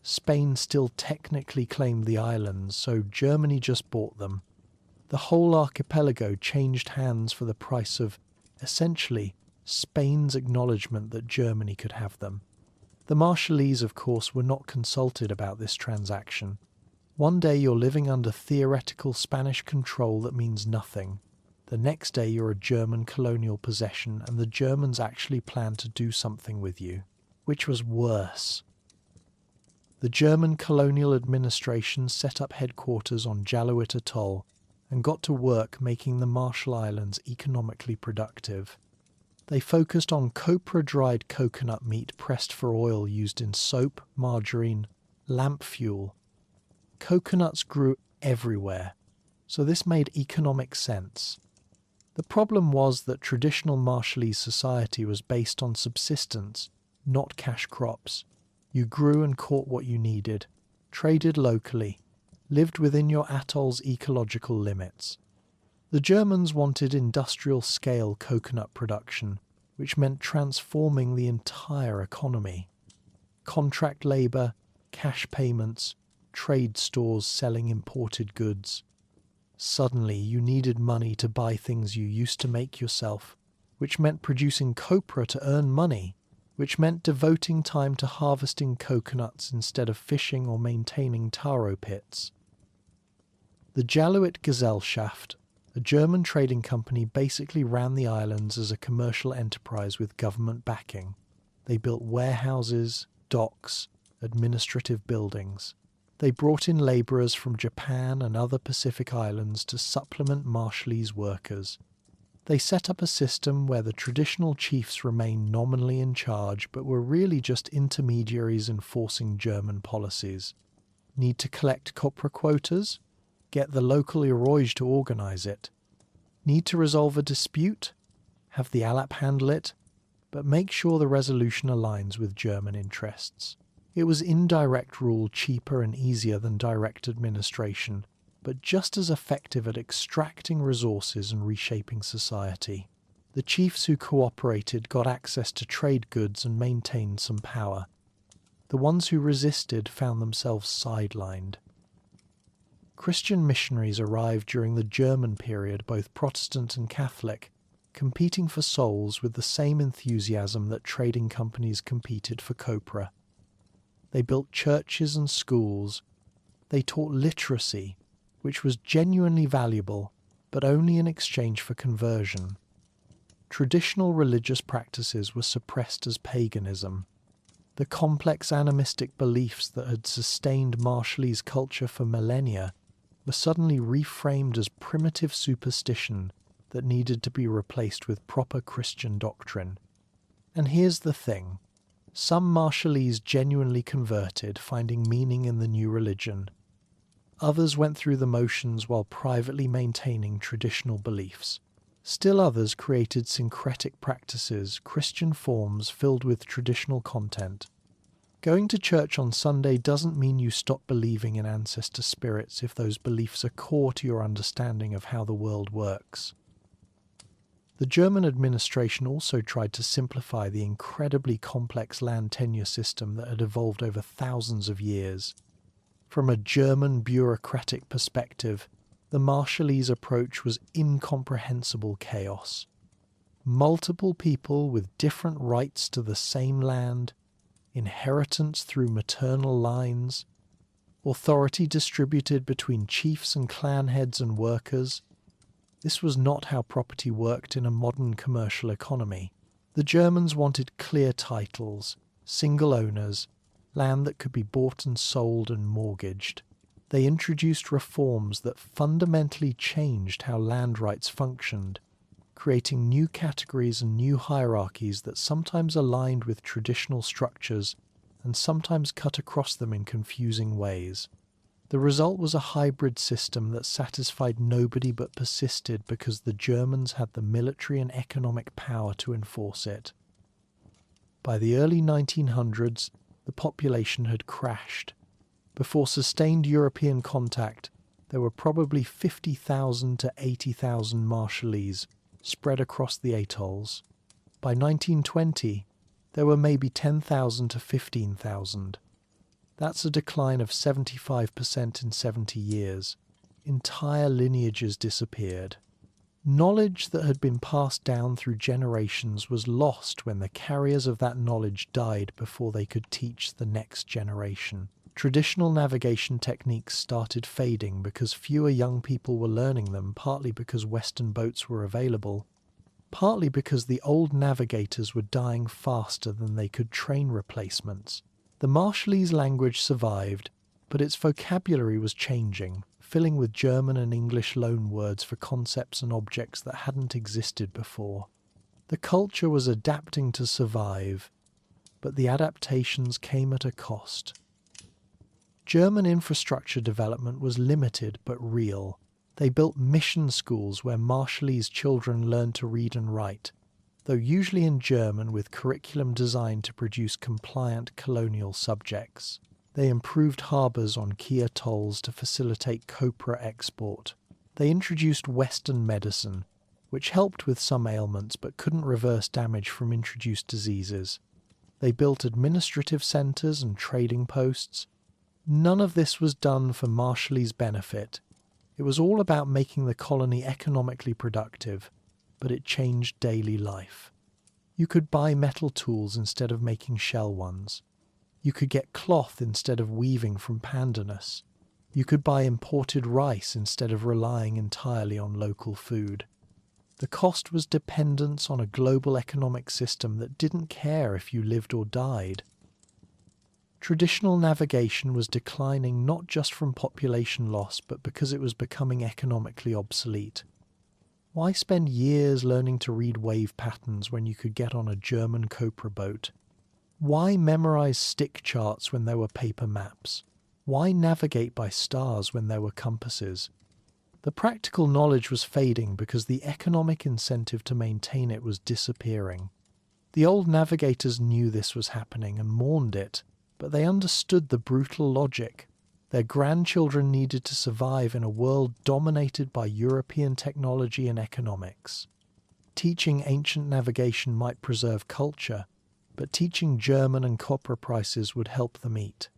Spain still technically claimed the islands, so Germany just bought them. The whole archipelago changed hands for the price of, essentially, Spain's acknowledgement that Germany could have them. The Marshallese, of course, were not consulted about this transaction. One day you're living under theoretical Spanish control that means nothing. The next day you're a German colonial possession, and the Germans actually planned to do something with you, which was worse. The German colonial administration set up headquarters on Jaluit Atoll and got to work making the Marshall Islands economically productive. They focused on copra-dried coconut meat pressed for oil used in soap, margarine, lamp fuel. Coconuts grew everywhere, so this made economic sense. The problem was that traditional Marshallese society was based on subsistence, not cash crops. You grew and caught what you needed, traded locally, lived within your atoll's ecological limits. The Germans wanted industrial-scale coconut production, which meant transforming the entire economy. Contract labour, cash payments, trade stores selling imported goods. Suddenly you needed money to buy things you used to make yourself, which meant producing copra to earn money, which meant devoting time to harvesting coconuts instead of fishing or maintaining taro pits. The Jaluit Gesellschaft, a German trading company, basically ran the islands as a commercial enterprise with government backing. They built warehouses, docks, administrative buildings. They brought in labourers from Japan and other Pacific islands to supplement Marshallese workers. They set up a system where the traditional chiefs remained nominally in charge but were really just intermediaries enforcing German policies. Need to collect copra quotas? Get the local Iroij to organise it. Need to resolve a dispute? Have the Alap handle it, but make sure the resolution aligns with German interests. It was indirect rule cheaper and easier than direct administration, but just as effective at extracting resources and reshaping society. The chiefs who cooperated got access to trade goods and maintained some power. The ones who resisted found themselves sidelined. Christian missionaries arrived during the German period, both Protestant and Catholic, competing for souls with the same enthusiasm that trading companies competed for copra. They built churches and schools. They taught literacy, which was genuinely valuable, but only in exchange for conversion. Traditional religious practices were suppressed as paganism. The complex animistic beliefs that had sustained Marshallese culture for millennia were suddenly reframed as primitive superstition that needed to be replaced with proper Christian doctrine. And here's the thing. Some Marshallese genuinely converted, finding meaning in the new religion. Others went through the motions while privately maintaining traditional beliefs. Still others created syncretic practices, Christian forms filled with traditional content. Going to church on Sunday doesn't mean you stop believing in ancestor spirits if those beliefs are core to your understanding of how the world works. The German administration also tried to simplify the incredibly complex land tenure system that had evolved over thousands of years. From a German bureaucratic perspective, the Marshallese approach was incomprehensible chaos. Multiple people with different rights to the same land, inheritance through maternal lines, authority distributed between chiefs and clan heads and workers. This was not how property worked in a modern commercial economy. The Germans wanted clear titles, single owners, land that could be bought and sold and mortgaged. They introduced reforms that fundamentally changed how land rights functioned, creating new categories and new hierarchies that sometimes aligned with traditional structures and sometimes cut across them in confusing ways. The result was a hybrid system that satisfied nobody but persisted because the Germans had the military and economic power to enforce it. By the early 1900s, the population had crashed. Before sustained European contact, there were probably 50,000 to 80,000 Marshallese spread across the atolls. By 1920, there were maybe 10,000 to 15,000. That's a decline of 75% in 70 years. Entire lineages disappeared. Knowledge that had been passed down through generations was lost when the carriers of that knowledge died before they could teach the next generation. Traditional navigation techniques started fading because fewer young people were learning them, partly because Western boats were available, partly because the old navigators were dying faster than they could train replacements. The Marshallese language survived, but its vocabulary was changing, filling with German and English loanwords for concepts and objects that hadn't existed before. The culture was adapting to survive, but the adaptations came at a cost. German infrastructure development was limited but real. They built mission schools where Marshallese children learned to read and write, though usually in German with curriculum designed to produce compliant colonial subjects. They improved harbours on key atolls to facilitate copra export. They introduced Western medicine, which helped with some ailments but couldn't reverse damage from introduced diseases. They built administrative centres and trading posts. None of this was done for Marshallese benefit. It was all about making the colony economically productive, but it changed daily life. You could buy metal tools instead of making shell ones. You could get cloth instead of weaving from pandanus. You could buy imported rice instead of relying entirely on local food. The cost was dependence on a global economic system that didn't care if you lived or died. Traditional navigation was declining not just from population loss, but because it was becoming economically obsolete. Why spend years learning to read wave patterns when you could get on a German copra boat? Why memorize stick charts when there were paper maps? Why navigate by stars when there were compasses? The practical knowledge was fading because the economic incentive to maintain it was disappearing. The old navigators knew this was happening and mourned it, but they understood the brutal logic. Their grandchildren needed to survive in a world dominated by European technology and economics. Teaching ancient navigation might preserve culture, but teaching German and copra prices would help them eat.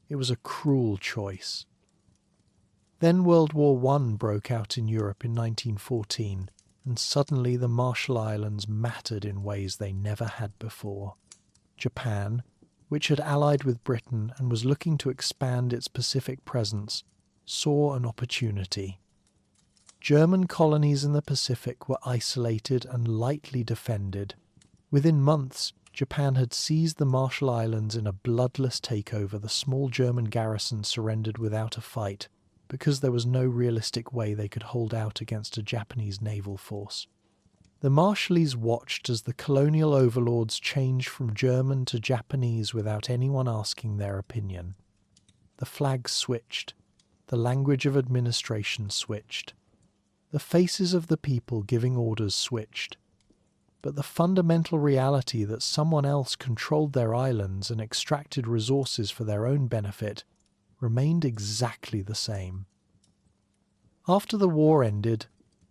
It was a cruel choice. Then World War I broke out in Europe in 1914, and suddenly the Marshall Islands mattered in ways they never had before. Japan, which had allied with Britain and was looking to expand its Pacific presence, saw an opportunity. German colonies in the Pacific were isolated and lightly defended. Within months, Japan had seized the Marshall Islands in a bloodless takeover. The small German garrison surrendered without a fight, because there was no realistic way they could hold out against a Japanese naval force. The Marshallese watched as the colonial overlords changed from German to Japanese without anyone asking their opinion. The flags switched. The language of administration switched. The faces of the people giving orders switched. But the fundamental reality that someone else controlled their islands and extracted resources for their own benefit remained exactly the same. After the war ended,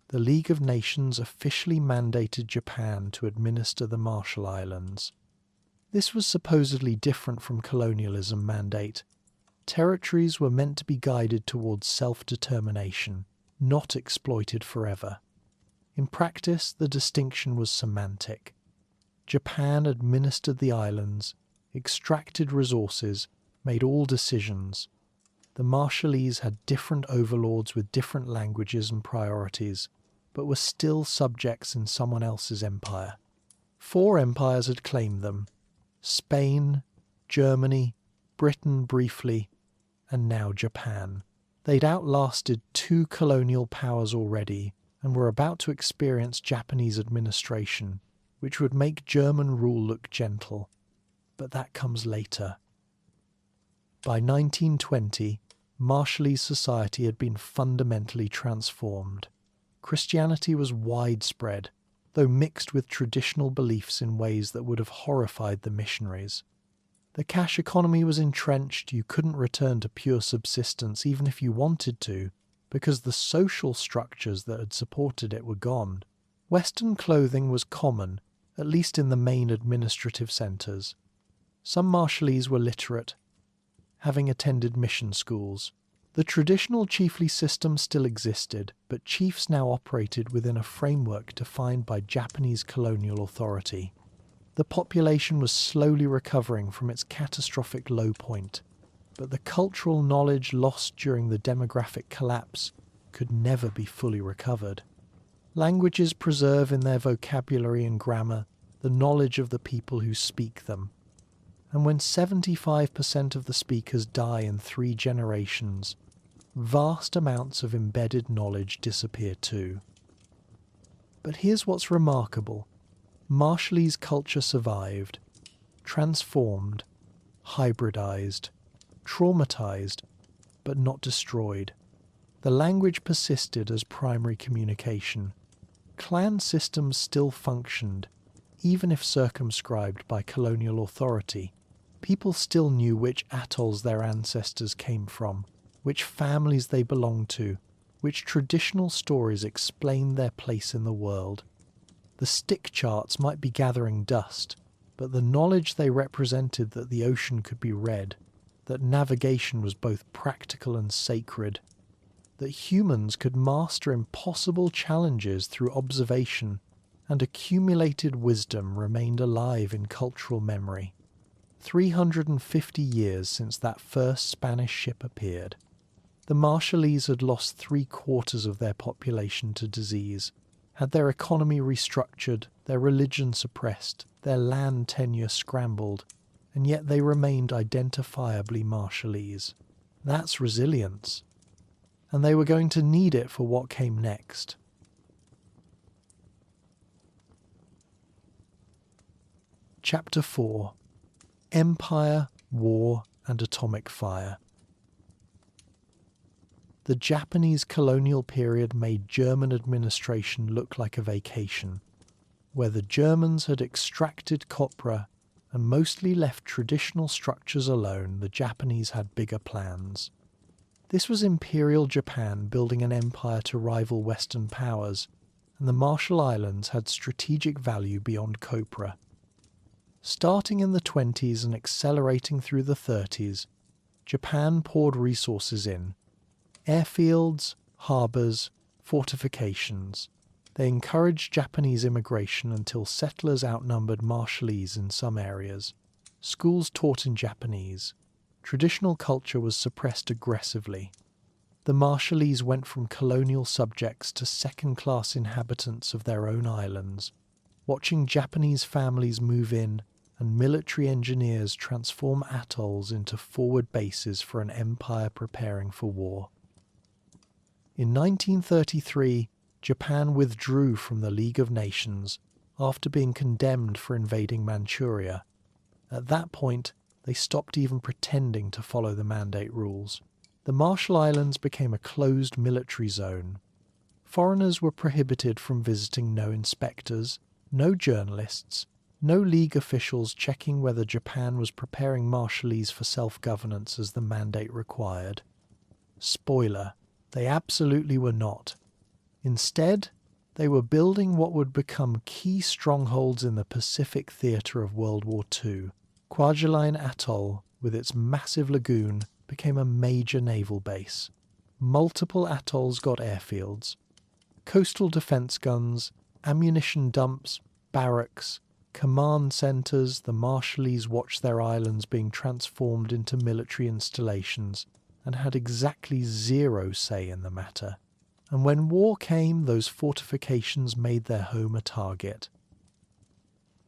the League of Nations officially mandated Japan to administer the Marshall Islands. This was supposedly different from colonialism mandate. Territories were meant to be guided towards self-determination, not exploited forever. In practice, the distinction was semantic. Japan administered the islands, extracted resources, made all decisions. The Marshallese had different overlords with different languages and priorities, but were still subjects in someone else's empire. 4 empires had claimed them: Spain, Germany, Britain briefly, and now Japan. They'd outlasted 2 colonial powers already, and were about to experience Japanese administration, which would make German rule look gentle. But that comes later. By 1920, Marshallese society had been fundamentally transformed. Christianity was widespread, though mixed with traditional beliefs in ways that would have horrified the missionaries. The cash economy was entrenched. You couldn't return to pure subsistence even if you wanted to, because the social structures that had supported it were gone. Western clothing was common, at least in the main administrative centres. Some Marshallese were literate, having attended mission schools. The traditional chiefly system still existed, but chiefs now operated within a framework defined by Japanese colonial authority. The population was slowly recovering from its catastrophic low point, but the cultural knowledge lost during the demographic collapse could never be fully recovered. Languages preserve in their vocabulary and grammar the knowledge of the people who speak them. And when 75% of the speakers die in 3 generations, vast amounts of embedded knowledge disappear too. But here's what's remarkable. Marshallese culture survived, transformed, hybridized, traumatized, but not destroyed. The language persisted as primary communication. Clan systems still functioned, even if circumscribed by colonial authority. People still knew which atolls their ancestors came from, which families they belonged to, which traditional stories explained their place in the world. The stick charts might be gathering dust, but the knowledge they represented that the ocean could be read, that navigation was both practical and sacred, that humans could master impossible challenges through observation, and accumulated wisdom remained alive in cultural memory. 350 years since that first Spanish ship appeared. The Marshallese had lost 3/4 of their population to disease, had their economy restructured, their religion suppressed, their land tenure scrambled, and yet they remained identifiably Marshallese. That's resilience. And they were going to need it for what came next. Chapter 4: Empire, War, and Atomic Fire. The Japanese colonial period made German administration look like a vacation, where the Germans had extracted copra and mostly left traditional structures alone. The Japanese had bigger plans. This was Imperial Japan building an empire to rival Western powers, and the Marshall Islands had strategic value beyond copra. Starting in the 20s and accelerating through the 30s, Japan poured resources in: airfields, harbours, fortifications. They encouraged Japanese immigration until settlers outnumbered Marshallese in some areas. Schools taught in Japanese. Traditional culture was suppressed aggressively. The Marshallese went from colonial subjects to second-class inhabitants of their own islands, watching Japanese families move in and military engineers transform atolls into forward bases for an empire preparing for war. In 1933, Japan withdrew from the League of Nations after being condemned for invading Manchuria. At that point, they stopped even pretending to follow the mandate rules. The Marshall Islands became a closed military zone. Foreigners were prohibited from visiting. No inspectors, no journalists, no League officials checking whether Japan was preparing Marshallese for self-governance as the mandate required. Spoiler, they absolutely were not. Instead, they were building what would become key strongholds in the Pacific theatre of World War II. Kwajalein Atoll, with its massive lagoon, became a major naval base. Multiple atolls got airfields. Coastal defence guns, ammunition dumps, barracks, command centres. The Marshallese watched their islands being transformed into military installations and had exactly zero say in the matter. And when war came, those fortifications made their home a target.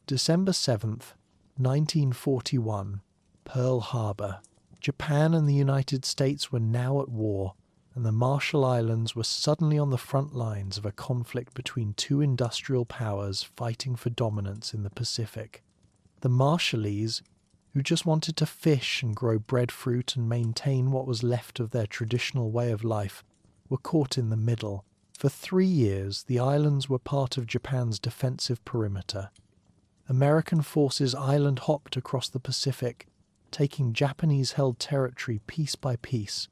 December 7th, 1941, Pearl Harbor. Japan and the United States were now at war, and the Marshall Islands were suddenly on the front lines of a conflict between two industrial powers fighting for dominance in the Pacific. The Marshallese, who just wanted to fish and grow breadfruit and maintain what was left of their traditional way of life, were caught in the middle. For 3 years, the islands were part of Japan's defensive perimeter. American forces island hopped across the Pacific, taking Japanese-held territory piece by piece,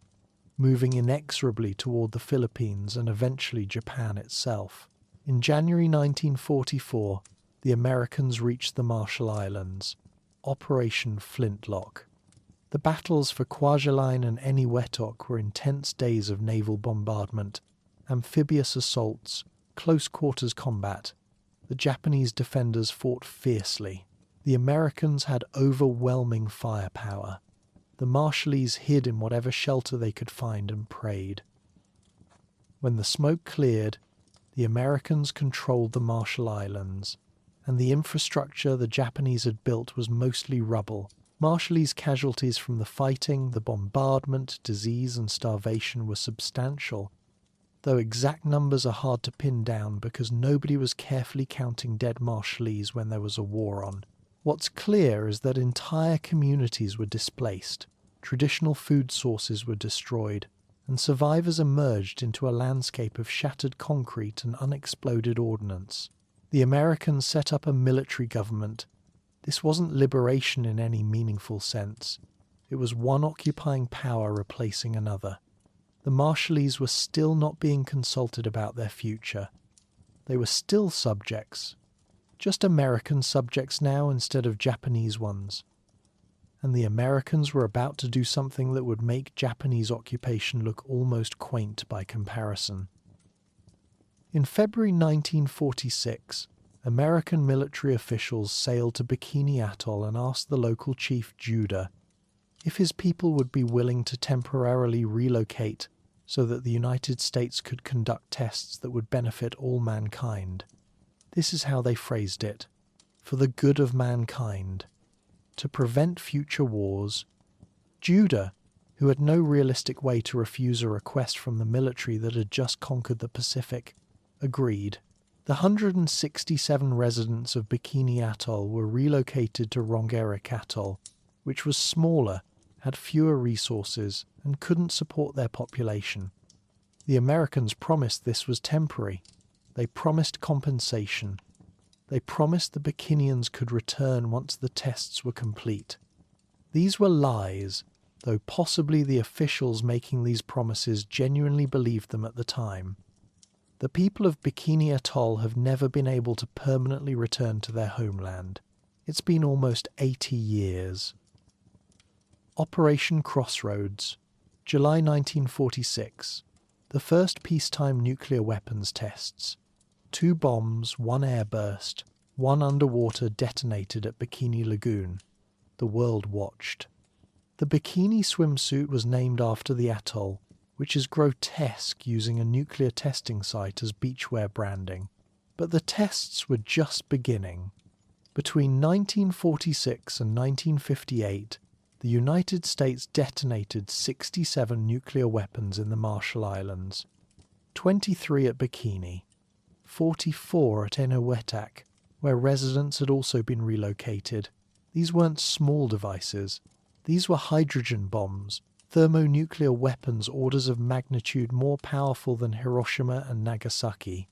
moving inexorably toward the Philippines and eventually Japan itself. In January 1944, the Americans reached the Marshall Islands, Operation Flintlock. The battles for Kwajalein and Eniwetok were intense days of naval bombardment, amphibious assaults, close-quarters combat. The Japanese defenders fought fiercely. The Americans had overwhelming firepower. The Marshallese hid in whatever shelter they could find and prayed. When the smoke cleared, the Americans controlled the Marshall Islands, and the infrastructure the Japanese had built was mostly rubble. Marshallese casualties from the fighting, the bombardment, disease and starvation were substantial, though exact numbers are hard to pin down because nobody was carefully counting dead Marshallese when there was a war on. What's clear is that entire communities were displaced, traditional food sources were destroyed, and survivors emerged into a landscape of shattered concrete and unexploded ordnance. The Americans set up a military government. This wasn't liberation in any meaningful sense. It was one occupying power replacing another. The Marshallese were still not being consulted about their future. They were still subjects, just American subjects now instead of Japanese ones. And the Americans were about to do something that would make Japanese occupation look almost quaint by comparison. In February 1946, American military officials sailed to Bikini Atoll and asked the local chief Judah if his people would be willing to temporarily relocate so that the United States could conduct tests that would benefit all mankind. This is how they phrased it: for the good of mankind, to prevent future wars. Judah, who had no realistic way to refuse a request from the military that had just conquered the Pacific, agreed. The 167 residents of Bikini Atoll were relocated to Rongerik Atoll, which was smaller, had fewer resources, and couldn't support their population. The Americans promised this was temporary. They promised compensation. They promised the Bikinians could return once the tests were complete. These were lies. though possibly the officials making these promises genuinely believed them at the time. The people of Bikini Atoll have never been able to permanently return to their homeland. It's been almost 80 years. Operation Crossroads, July 1946. The first peacetime nuclear weapons tests. 2 bombs, 1 airburst, 1 underwater detonated at Bikini Lagoon. The world watched. The bikini swimsuit was named after the atoll, which is grotesque using a nuclear testing site as beachwear branding. But the tests were just beginning. Between 1946 and 1958, the United States detonated 67 nuclear weapons in the Marshall Islands, 23 at Bikini, 44 at Eniwetok, where residents had also been relocated. These weren't small devices. These were hydrogen bombs, thermonuclear weapons orders of magnitude more powerful than Hiroshima and Nagasaki.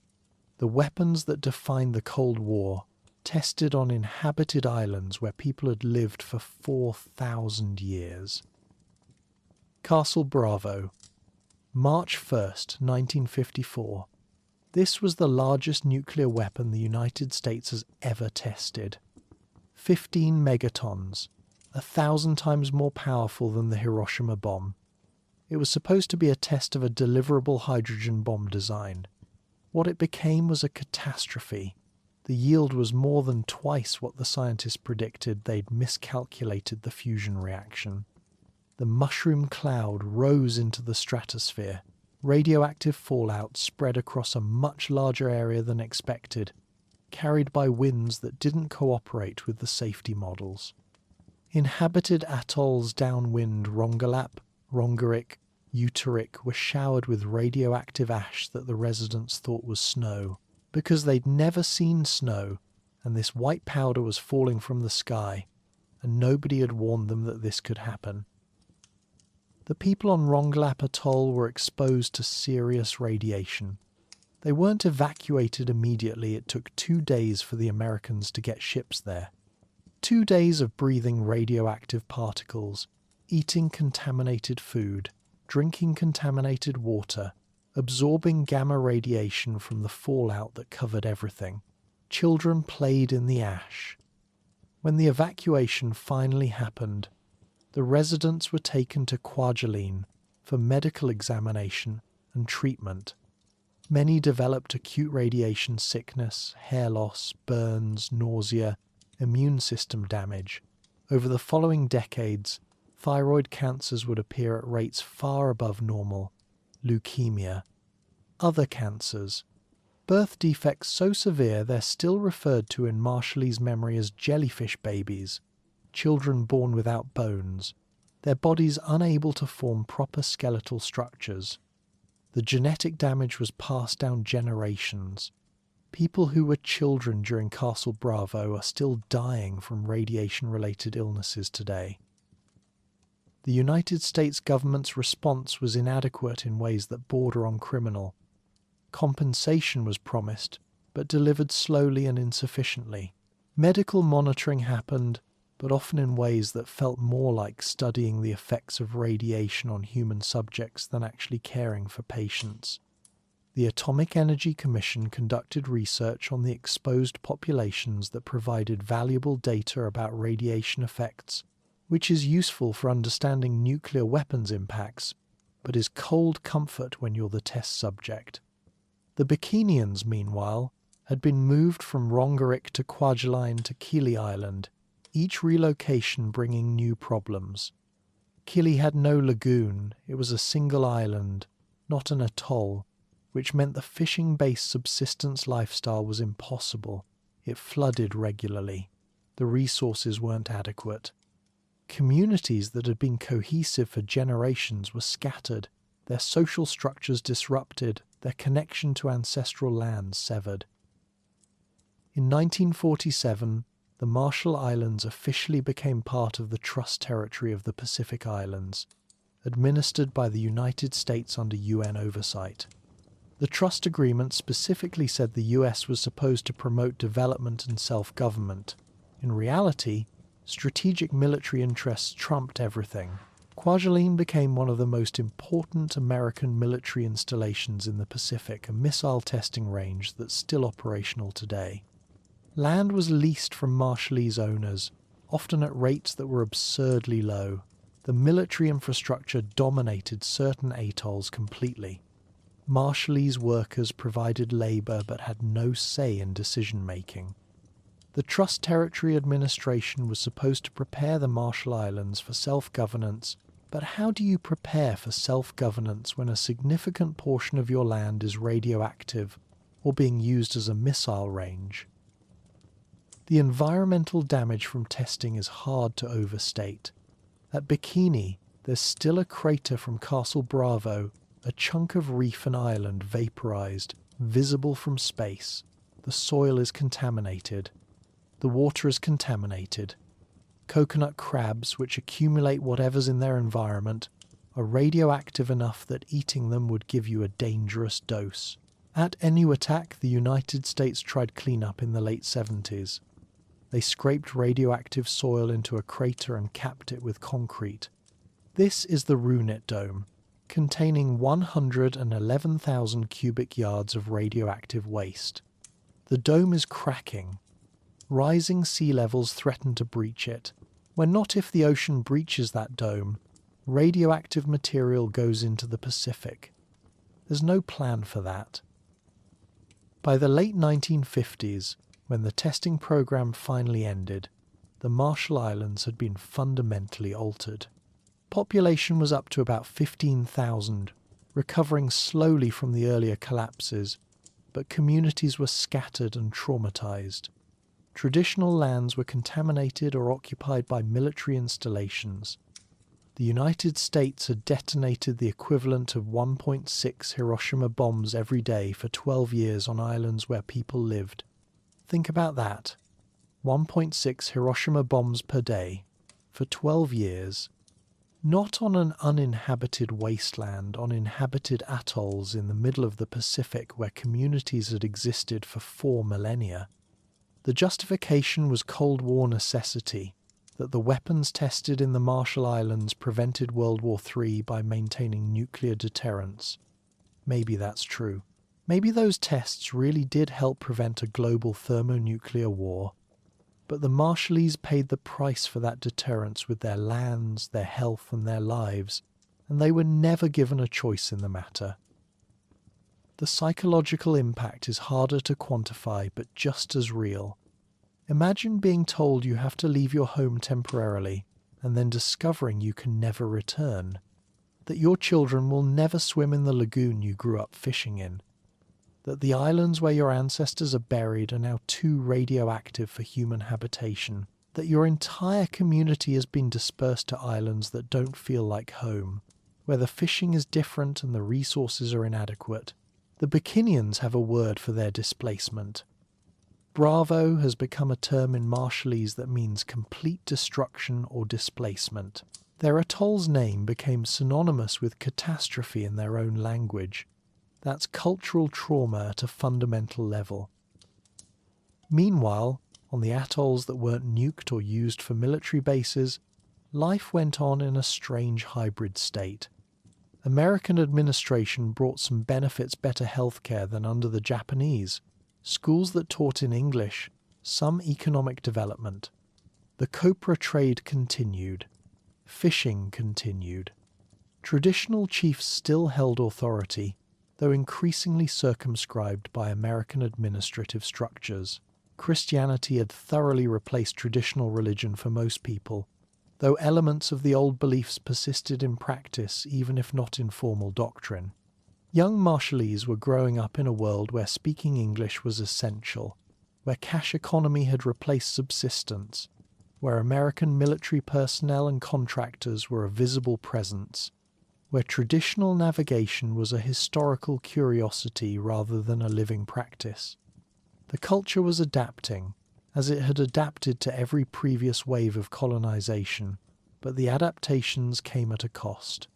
The weapons that defined the Cold War, tested on inhabited islands where people had lived for 4,000 years. Castle Bravo, March 1st, 1954. This was the largest nuclear weapon the United States has ever tested. 15 megatons, 1,000 times more powerful than the Hiroshima bomb. It was supposed to be a test of a deliverable hydrogen bomb design. What it became was a catastrophe. The yield was more than twice what the scientists predicted. They'd miscalculated the fusion reaction. The mushroom cloud rose into the stratosphere. Radioactive fallout spread across a much larger area than expected, carried by winds that didn't cooperate with the safety models. Inhabited atolls downwind Rongelap, Rongerik, Utarik were showered with radioactive ash that the residents thought was snow, because they'd never seen snow, and this white powder was falling from the sky, and nobody had warned them that this could happen. The people on Rongelap Atoll were exposed to serious radiation. They weren't evacuated immediately. It took 2 days for the Americans to get ships there. 2 days of breathing radioactive particles, eating contaminated food, drinking contaminated water, absorbing gamma radiation from the fallout that covered everything. Children played in the ash. When the evacuation finally happened, the residents were taken to Kwajalein for medical examination and treatment. Many developed acute radiation sickness, hair loss, burns, nausea, immune system damage. Over the following decades, thyroid cancers would appear at rates far above normal. Leukemia, other cancers, birth defects so severe they're still referred to in Marshallese memory as jellyfish babies, children born without bones, their bodies unable to form proper skeletal structures. The genetic damage was passed down generations. People who were children during Castle Bravo are still dying from radiation-related illnesses today. The United States government's response was inadequate in ways that border on criminal. Compensation was promised, but delivered slowly and insufficiently. Medical monitoring happened, but often in ways that felt more like studying the effects of radiation on human subjects than actually caring for patients. The Atomic Energy Commission conducted research on the exposed populations that provided valuable data about radiation effects, which is useful for understanding nuclear weapons impacts, but is cold comfort when you're the test subject. The Bikinians, meanwhile, had been moved from Rongerik to Kwajalein to Kili Island, each relocation bringing new problems. Kili had no lagoon, it was a single island, not an atoll, which meant the fishing-based subsistence lifestyle was impossible. It flooded regularly. The resources weren't adequate. Communities that had been cohesive for generations were scattered, their social structures disrupted, their connection to ancestral lands severed. In 1947, the Marshall Islands officially became part of the Trust Territory of the Pacific Islands, administered by the United States under UN oversight. The Trust Agreement specifically said the US was supposed to promote development and self-government. In reality, strategic military interests trumped everything. Kwajalein became one of the most important American military installations in the Pacific, a missile testing range that's still operational today. Land was leased from Marshallese owners, often at rates that were absurdly low. The military infrastructure dominated certain atolls completely. Marshallese workers provided labour but had no say in decision-making. The Trust Territory Administration was supposed to prepare the Marshall Islands for self-governance, but how do you prepare for self-governance when a significant portion of your land is radioactive or being used as a missile range? The environmental damage from testing is hard to overstate. At Bikini, there's still a crater from Castle Bravo, a chunk of reef and island vaporized, visible from space. The soil is contaminated. The water is contaminated. Coconut crabs, which accumulate whatever's in their environment, are radioactive enough that eating them would give you a dangerous dose. At Enuitak, the United States tried cleanup in the late 70s. They scraped radioactive soil into a crater and capped it with concrete. This is the Runit Dome, containing 111,000 cubic yards of radioactive waste. The dome is cracking. Rising sea levels threaten to breach it. When not if the ocean breaches that dome, radioactive material goes into the Pacific. There's no plan for that. By the late 1950s, when the testing program finally ended, the Marshall Islands had been fundamentally altered. Population was up to about 15,000, recovering slowly from the earlier collapses, but communities were scattered and traumatized. Traditional lands were contaminated or occupied by military installations. The United States had detonated the equivalent of 1.6 Hiroshima bombs every day for 12 years on islands where people lived. Think about that. 1.6 Hiroshima bombs per day for 12 years. Not on an uninhabited wasteland, on inhabited atolls in the middle of the Pacific where communities had existed for 4 millennia. The justification was Cold War necessity, that the weapons tested in the Marshall Islands prevented World War III by maintaining nuclear deterrence. Maybe that's true. Maybe those tests really did help prevent a global thermonuclear war. But the Marshallese paid the price for that deterrence with their lands, their health, and their lives, and they were never given a choice in the matter. The psychological impact is harder to quantify, but just as real. Imagine being told you have to leave your home temporarily, and then discovering you can never return. That your children will never swim in the lagoon you grew up fishing in. That the islands where your ancestors are buried are now too radioactive for human habitation. That your entire community has been dispersed to islands that don't feel like home, where the fishing is different and the resources are inadequate. The Bikinians have a word for their displacement. Bravo has become a term in Marshallese that means complete destruction or displacement. Their atoll's name became synonymous with catastrophe in their own language. That's cultural trauma at a fundamental level. Meanwhile, on the atolls that weren't nuked or used for military bases, life went on in a strange hybrid state. American administration brought some benefits, better healthcare than under the Japanese, schools that taught in English, some economic development. The copra trade continued. Fishing continued. Traditional chiefs still held authority, though increasingly circumscribed by American administrative structures. Christianity had thoroughly replaced traditional religion for most people, though elements of the old beliefs persisted in practice even if not in formal doctrine. Young Marshallese were growing up in a world where speaking English was essential, where cash economy had replaced subsistence, where American military personnel and contractors were a visible presence, where traditional navigation was a historical curiosity rather than a living practice. The culture was adapting, as it had adapted to every previous wave of colonization, but the adaptations came at a cost.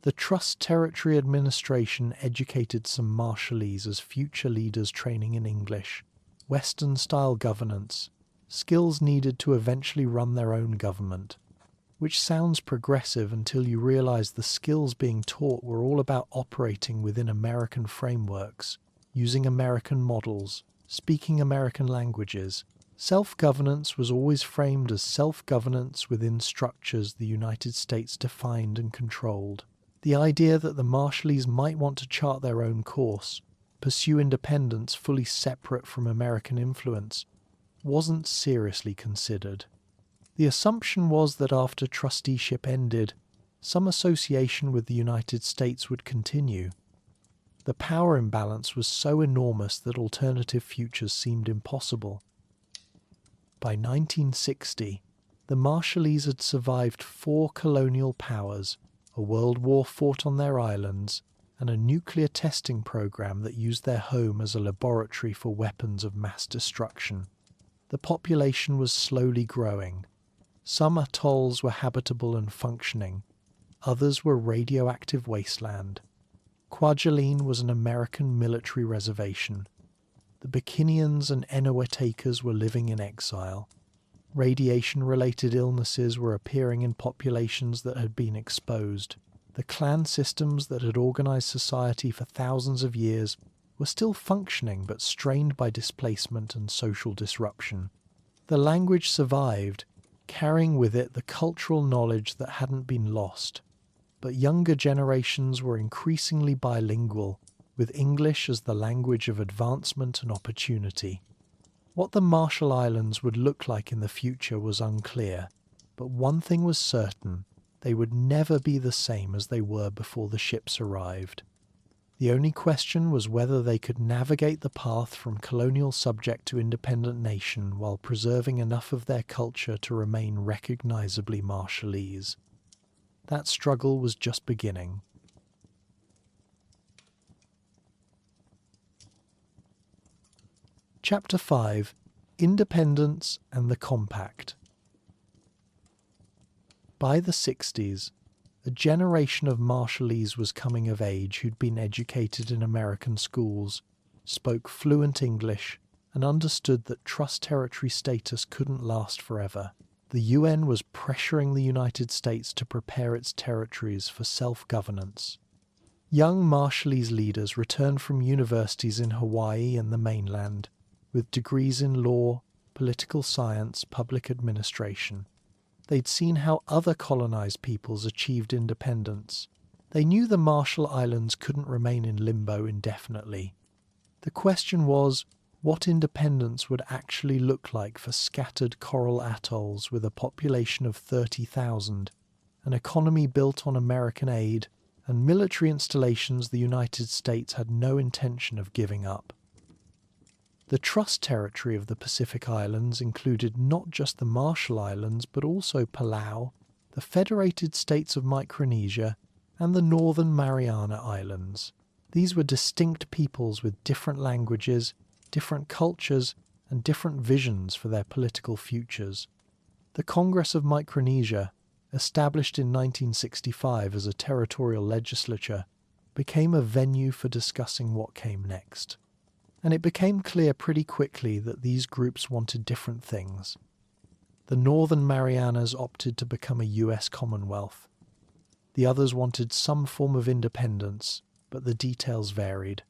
The Trust Territory Administration educated some Marshallese as future leaders training in English, Western-style governance, skills needed to eventually run their own government. which sounds progressive until you realize the skills being taught were all about operating within American frameworks, using American models, speaking American languages. Self-governance was always framed as self-governance within structures the United States defined and controlled. The idea that the Marshallese might want to chart their own course, pursue independence fully separate from American influence, wasn't seriously considered. The assumption was that after trusteeship ended, some association with the United States would continue. The power imbalance was so enormous that alternative futures seemed impossible. By 1960, the Marshallese had survived 4 colonial powers, a world war fought on their islands, and a nuclear testing program that used their home as a laboratory for weapons of mass destruction. The population was slowly growing. Some atolls were habitable and functioning, others were radioactive wasteland. Kwajalein was an American military reservation. The Bikinians and Eniwetakers were living in exile. Radiation-related illnesses were appearing in populations that had been exposed. The clan systems that had organized society for thousands of years were still functioning but strained by displacement and social disruption. The language survived, carrying with it the cultural knowledge that hadn't been lost. But younger generations were increasingly bilingual, with English as the language of advancement and opportunity. What the Marshall Islands would look like in the future was unclear, but one thing was certain: they would never be the same as they were before the ships arrived. The only question was whether they could navigate the path from colonial subject to independent nation while preserving enough of their culture to remain recognizably Marshallese. That struggle was just beginning. Chapter 5: Independence and the Compact. By the 60s, a generation of Marshallese was coming of age who'd been educated in American schools, spoke fluent English, and understood that trust territory status couldn't last forever. The UN was pressuring the United States to prepare its territories for self-governance. Young Marshallese leaders returned from universities in Hawaii and the mainland, with degrees in law, political science, public administration. They'd seen how other colonized peoples achieved independence. They knew the Marshall Islands couldn't remain in limbo indefinitely. The question was, what independence would actually look like for scattered coral atolls with a population of 30,000, an economy built on American aid, and military installations the United States had no intention of giving up. The trust territory of the Pacific Islands included not just the Marshall Islands but also Palau, the Federated States of Micronesia, and the Northern Mariana Islands. These were distinct peoples with different languages, different cultures, and different visions for their political futures. The Congress of Micronesia, established in 1965 as a territorial legislature, became a venue for discussing what came next. And it became clear pretty quickly that these groups wanted different things. The Northern Marianas opted to become a US Commonwealth. The others wanted some form of independence, but the details varied.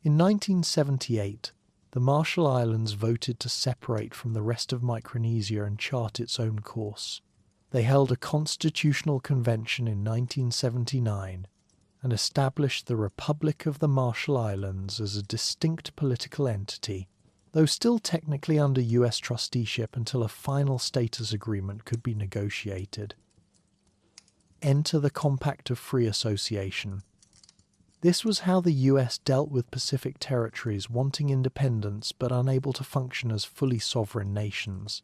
In 1978, the Marshall Islands voted to separate from the rest of Micronesia and chart its own course. They held a constitutional convention in 1979 and established the Republic of the Marshall Islands as a distinct political entity, though still technically under US trusteeship until a final status agreement could be negotiated. Enter the Compact of Free Association. This was how the US dealt with Pacific territories wanting independence but unable to function as fully sovereign nations.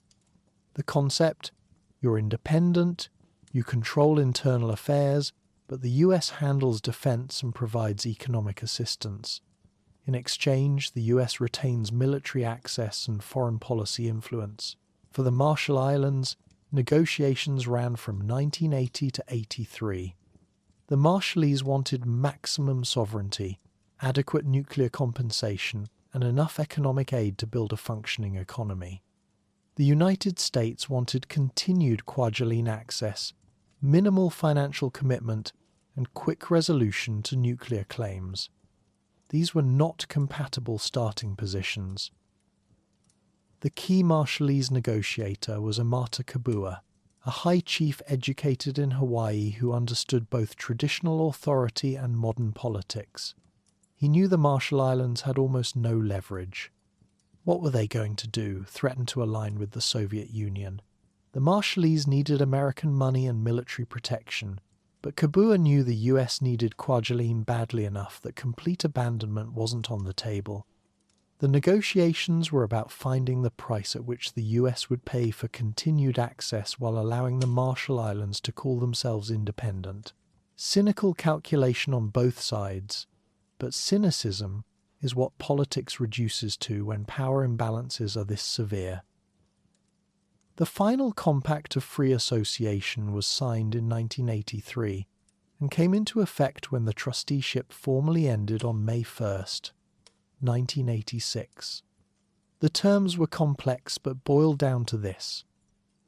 The concept: you're independent, you control internal affairs, but the US handles defense and provides economic assistance. In exchange, the US retains military access and foreign policy influence. For the Marshall Islands, negotiations ran from 1980 to 83. The Marshallese wanted maximum sovereignty, adequate nuclear compensation, and enough economic aid to build a functioning economy. The United States wanted continued Kwajalein access, minimal financial commitment, and quick resolution to nuclear claims. These were not compatible starting positions. The key Marshallese negotiator was Amata Kabua, a high chief educated in Hawaii who understood both traditional authority and modern politics. He knew the Marshall Islands had almost no leverage. What were they going to do, threaten to align with the Soviet Union? The Marshallese needed American money and military protection, but Kabua knew the US needed Kwajalein badly enough that complete abandonment wasn't on the table. The negotiations were about finding the price at which the US would pay for continued access while allowing the Marshall Islands to call themselves independent. Cynical calculation on both sides, but cynicism is what politics reduces to when power imbalances are this severe. The final Compact of Free Association was signed in 1983 and came into effect when the trusteeship formally ended on May 1st, 1986. The terms were complex but boiled down to this.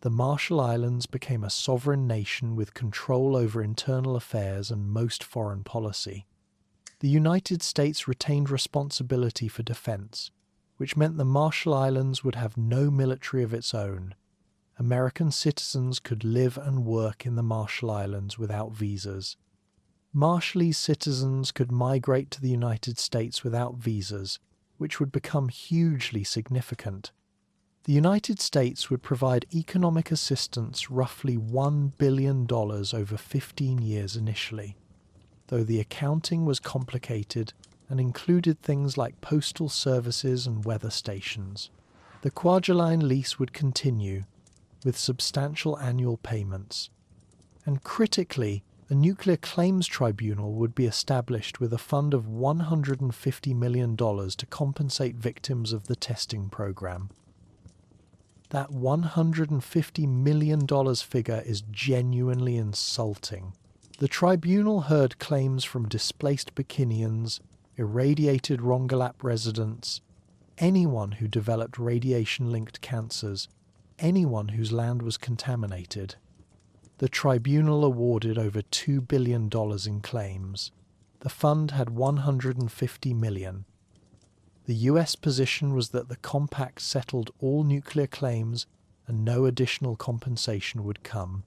The Marshall Islands became a sovereign nation with control over internal affairs and most foreign policy. The United States retained responsibility for defense, which meant the Marshall Islands would have no military of its own. American citizens could live and work in the Marshall Islands without visas. Marshallese citizens could migrate to the United States without visas, which would become hugely significant. The United States would provide economic assistance roughly $1 billion over 15 years initially, though the accounting was complicated and included things like postal services and weather stations. The Kwajalein lease would continue, with substantial annual payments. And critically, a nuclear claims tribunal would be established with a fund of $150 million to compensate victims of the testing program. That $150 million figure is genuinely insulting. The tribunal heard claims from displaced Bikinians, irradiated Rongelap residents, anyone who developed radiation-linked cancers, anyone whose land was contaminated. The tribunal awarded over $2 billion in claims. The fund had $150 million. The US position was that the compact settled all nuclear claims and no additional compensation would come.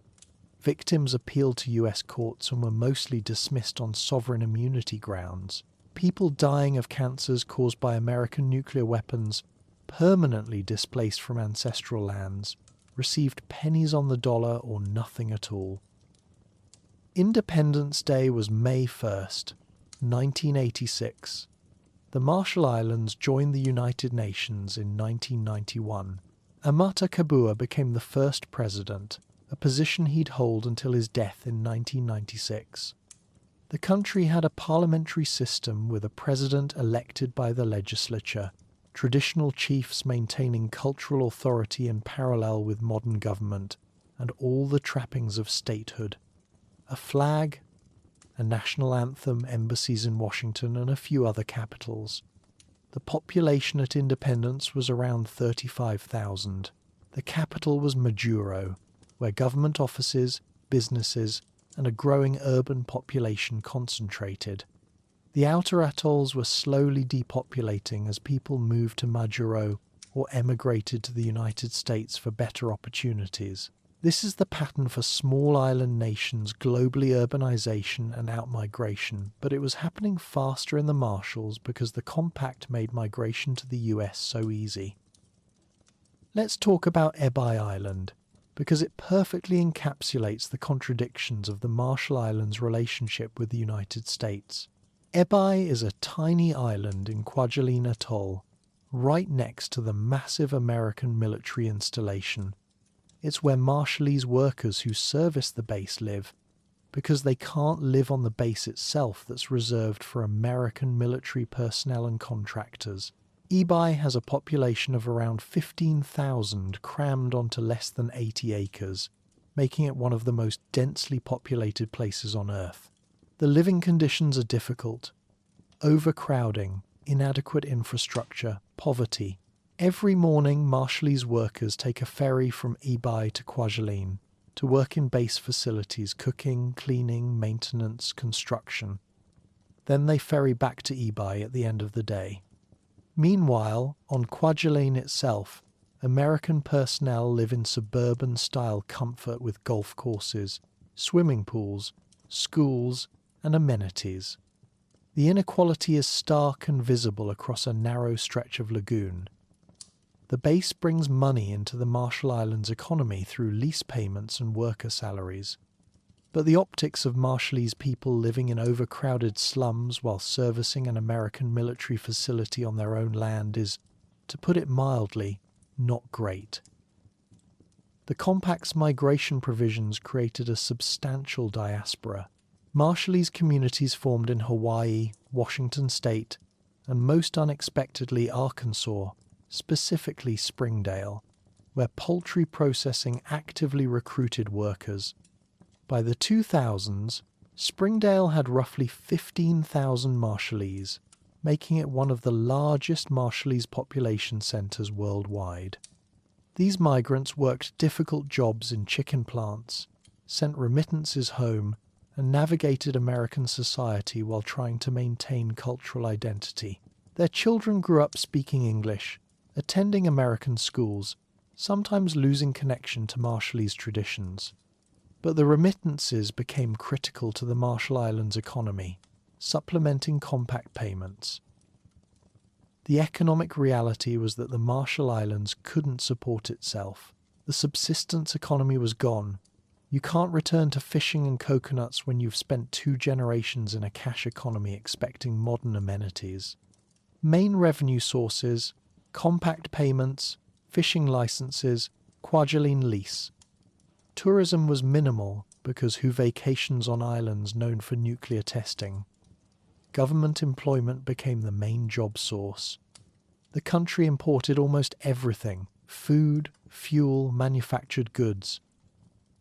Victims appealed to US courts and were mostly dismissed on sovereign immunity grounds. People dying of cancers caused by American nuclear weapons, permanently displaced from ancestral lands, received pennies on the dollar or nothing at all. Independence Day was May 1st, 1986. The Marshall Islands joined the United Nations in 1991. Amata Kabua became the first president, a position he'd hold until his death in 1996. The country had a parliamentary system with a president elected by the legislature, traditional chiefs maintaining cultural authority in parallel with modern government, and all the trappings of statehood. A flag, a national anthem, embassies in Washington, and a few other capitals. The population at independence was around 35,000. The capital was Majuro, where government offices, businesses, and a growing urban population concentrated. The outer atolls were slowly depopulating as people moved to Majuro or emigrated to the United States for better opportunities. This is the pattern for small island nations' globally urbanization and outmigration, but it was happening faster in the Marshalls because the compact made migration to the US so easy. Let's talk about Ebai Island, because it perfectly encapsulates the contradictions of the Marshall Islands' relationship with the United States. Ebai is a tiny island in Kwajalein Atoll, right next to the massive American military installation. It's where Marshallese workers who service the base live, because they can't live on the base itself that's reserved for American military personnel and contractors. Ebai has a population of around 15,000 crammed onto less than 80 acres, making it one of the most densely populated places on Earth. The living conditions are difficult. Overcrowding, inadequate infrastructure, poverty. Every morning, Marshallese workers take a ferry from Ibai to Kwajalein to work in base facilities, cooking, cleaning, maintenance, construction. Then they ferry back to Ibai at the end of the day. Meanwhile, on Kwajalein itself, American personnel live in suburban-style comfort with golf courses, swimming pools, schools, and amenities. The inequality is stark and visible across a narrow stretch of lagoon. The base brings money into the Marshall Islands economy through lease payments and worker salaries. But the optics of Marshallese people living in overcrowded slums while servicing an American military facility on their own land is, to put it mildly, not great. The Compact's migration provisions created a substantial diaspora. Marshallese communities formed in Hawaii, Washington State, and most unexpectedly Arkansas, specifically Springdale, where poultry processing actively recruited workers. By the 2000s, Springdale had roughly 15,000 Marshallese, making it one of the largest Marshallese population centers worldwide. These migrants worked difficult jobs in chicken plants, sent remittances home, and navigated American society while trying to maintain cultural identity. Their children grew up speaking English, attending American schools, sometimes losing connection to Marshallese traditions. But the remittances became critical to the Marshall Islands economy, supplementing compact payments. The economic reality was that the Marshall Islands couldn't support itself. The subsistence economy was gone. You can't return to fishing and coconuts when you've spent 2 generations in a cash economy expecting modern amenities. Main revenue sources: compact payments, fishing licenses, Kwajalein lease. Tourism was minimal because who vacations on islands known for nuclear testing? Government employment became the main job source. The country imported almost everything: food, fuel, manufactured goods.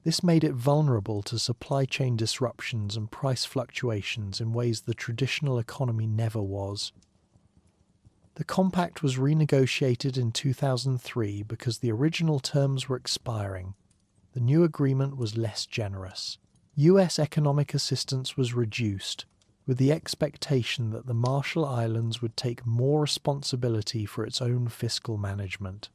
This made it vulnerable to supply chain disruptions and price fluctuations in ways the traditional economy never was. The compact was renegotiated in 2003 because the original terms were expiring. The new agreement was less generous. US economic assistance was reduced, with the expectation that the Marshall Islands would take more responsibility for its own fiscal management.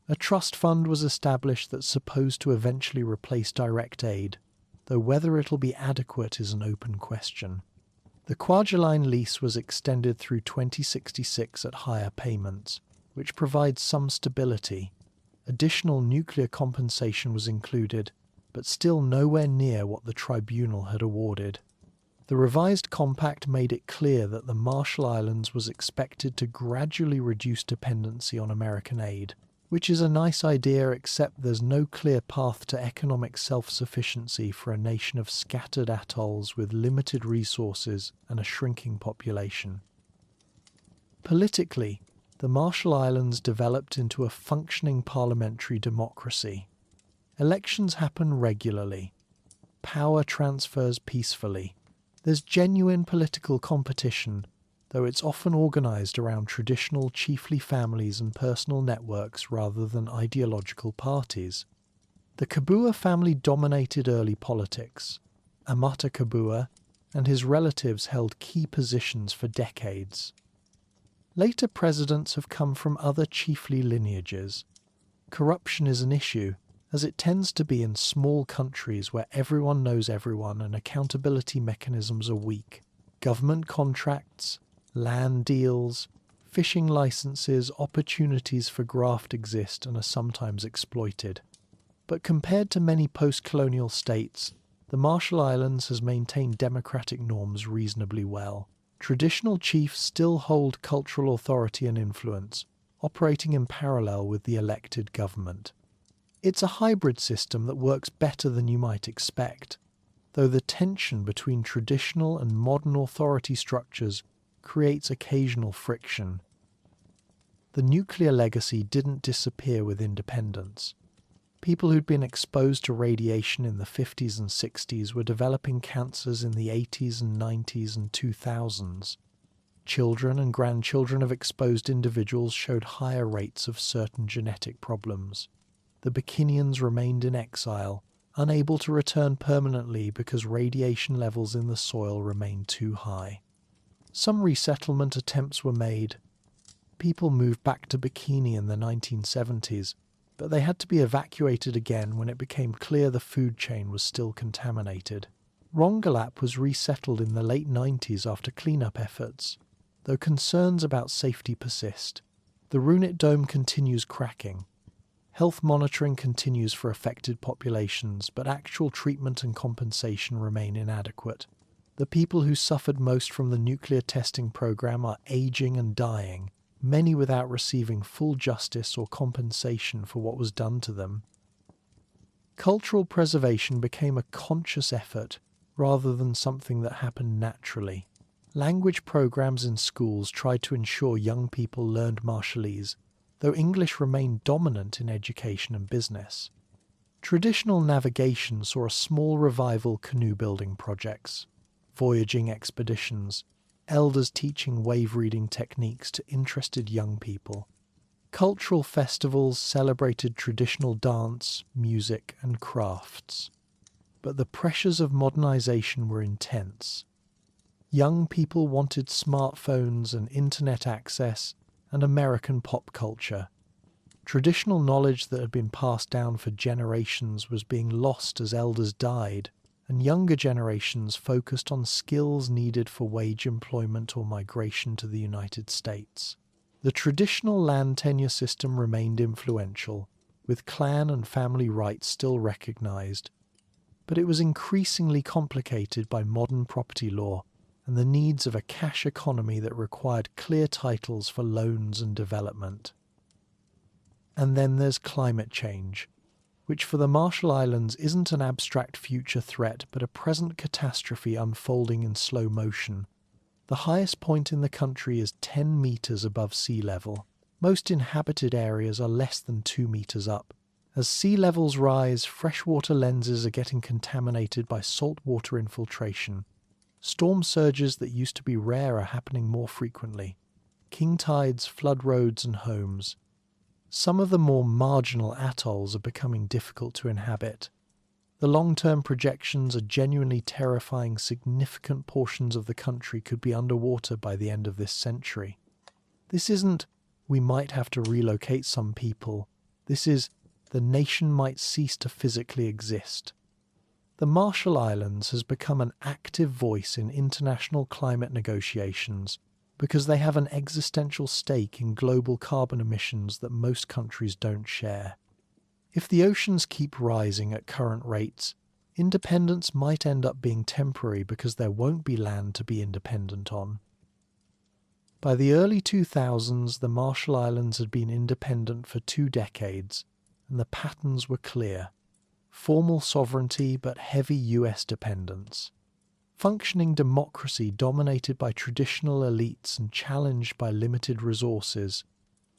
A trust fund was established that's supposed to eventually replace direct aid, though whether it'll be adequate is an open question. The Kwajalein lease was extended through 2066 at higher payments, which provides some stability. Additional nuclear compensation was included, but still nowhere near what the tribunal had awarded. The revised compact made it clear that the Marshall Islands was expected to gradually reduce dependency on American aid, which is a nice idea, except there's no clear path to economic self-sufficiency for a nation of scattered atolls with limited resources and a shrinking population. Politically, the Marshall Islands developed into a functioning parliamentary democracy. Elections happen regularly. Power transfers peacefully. There's genuine political competition, though it's often organised around traditional chiefly families and personal networks rather than ideological parties. The Kabua family dominated early politics. Amata Kabua and his relatives held key positions for decades. Later presidents have come from other chiefly lineages. Corruption is an issue, as it tends to be in small countries where everyone knows everyone and accountability mechanisms are weak. Government contracts, land deals, fishing licenses, opportunities for graft exist and are sometimes exploited. But compared to many post-colonial states, the Marshall Islands has maintained democratic norms reasonably well. Traditional chiefs still hold cultural authority and influence, operating in parallel with the elected government. It's a hybrid system that works better than you might expect, though the tension between traditional and modern authority structures creates occasional friction. The nuclear legacy didn't disappear with independence. People who'd been exposed to radiation in the 50s and 60s were developing cancers in the 80s and 90s and 2000s. Children and grandchildren of exposed individuals showed higher rates of certain genetic problems. The Bikinians remained in exile, unable to return permanently because radiation levels in the soil remained too high. Some resettlement attempts were made. People moved back to Bikini in the 1970s, but they had to be evacuated again when it became clear the food chain was still contaminated. Rongelap was resettled in the late 90s after cleanup efforts, though concerns about safety persist. The Runit Dome continues cracking. Health monitoring continues for affected populations, but actual treatment and compensation remain inadequate. The people who suffered most from the nuclear testing program are aging and dying, many without receiving full justice or compensation for what was done to them. Cultural preservation became a conscious effort rather than something that happened naturally. Language programs in schools tried to ensure young people learned Marshallese, though English remained dominant in education and business. Traditional navigation saw a small revival canoe-building projects, voyaging expeditions, elders teaching wave-reading techniques to interested young people. Cultural festivals celebrated traditional dance, music, and crafts. But the pressures of modernization were intense. Young people wanted smartphones and internet access and American pop culture. Traditional knowledge that had been passed down for generations was being lost as elders died, and younger generations focused on skills needed for wage employment or migration to the United States. The traditional land tenure system remained influential, with clan and family rights still recognized, but it was increasingly complicated by modern property law and the needs of a cash economy that required clear titles for loans and development. And then there's climate change, which for the Marshall Islands isn't an abstract future threat but a present catastrophe unfolding in slow motion. The highest point in the country is 10 meters above sea level. Most inhabited areas are less than 2 meters up. As sea levels rise, freshwater lenses are getting contaminated by saltwater infiltration. Storm surges that used to be rare are happening more frequently. King tides flood roads and homes. Some of the more marginal atolls are becoming difficult to inhabit. The long-term projections are genuinely terrifying. Significant portions of the country could be underwater by the end of this century. This isn't, we might have to relocate some people. This is, the nation might cease to physically exist. The Marshall Islands has become an active voice in international climate negotiations because they have an existential stake in global carbon emissions that most countries don't share. If the oceans keep rising at current rates, independence might end up being temporary because there won't be land to be independent on. By the early 2000s, the Marshall Islands had been independent for 2 decades, and the patterns were clear. Formal sovereignty but heavy US dependence. Functioning democracy dominated by traditional elites and challenged by limited resources.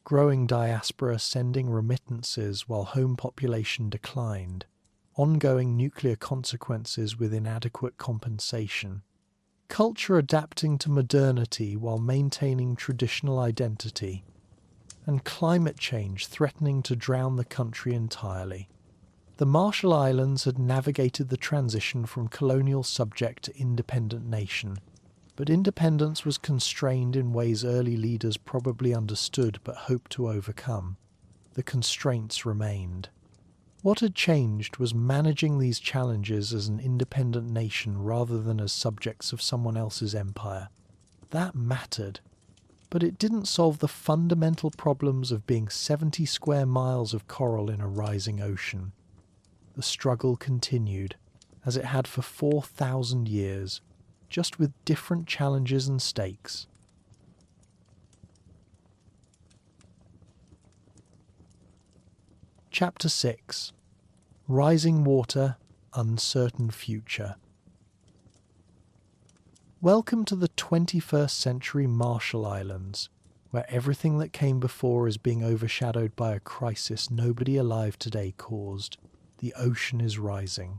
Growing diaspora sending remittances while home population declined. Ongoing nuclear consequences with inadequate compensation. Culture adapting to modernity while maintaining traditional identity. And climate change threatening to drown the country entirely. The Marshall Islands had navigated the transition from colonial subject to independent nation, but independence was constrained in ways early leaders probably understood but hoped to overcome. The constraints remained. What had changed was managing these challenges as an independent nation rather than as subjects of someone else's empire. That mattered. But it didn't solve the fundamental problems of being 70 square miles of coral in a rising ocean. The struggle continued, as it had for 4,000 years, just with different challenges and stakes. Chapter 6. Rising Water, Uncertain Future. Welcome to the 21st century Marshall Islands, where everything that came before is being overshadowed by a crisis nobody alive today caused. The ocean is rising.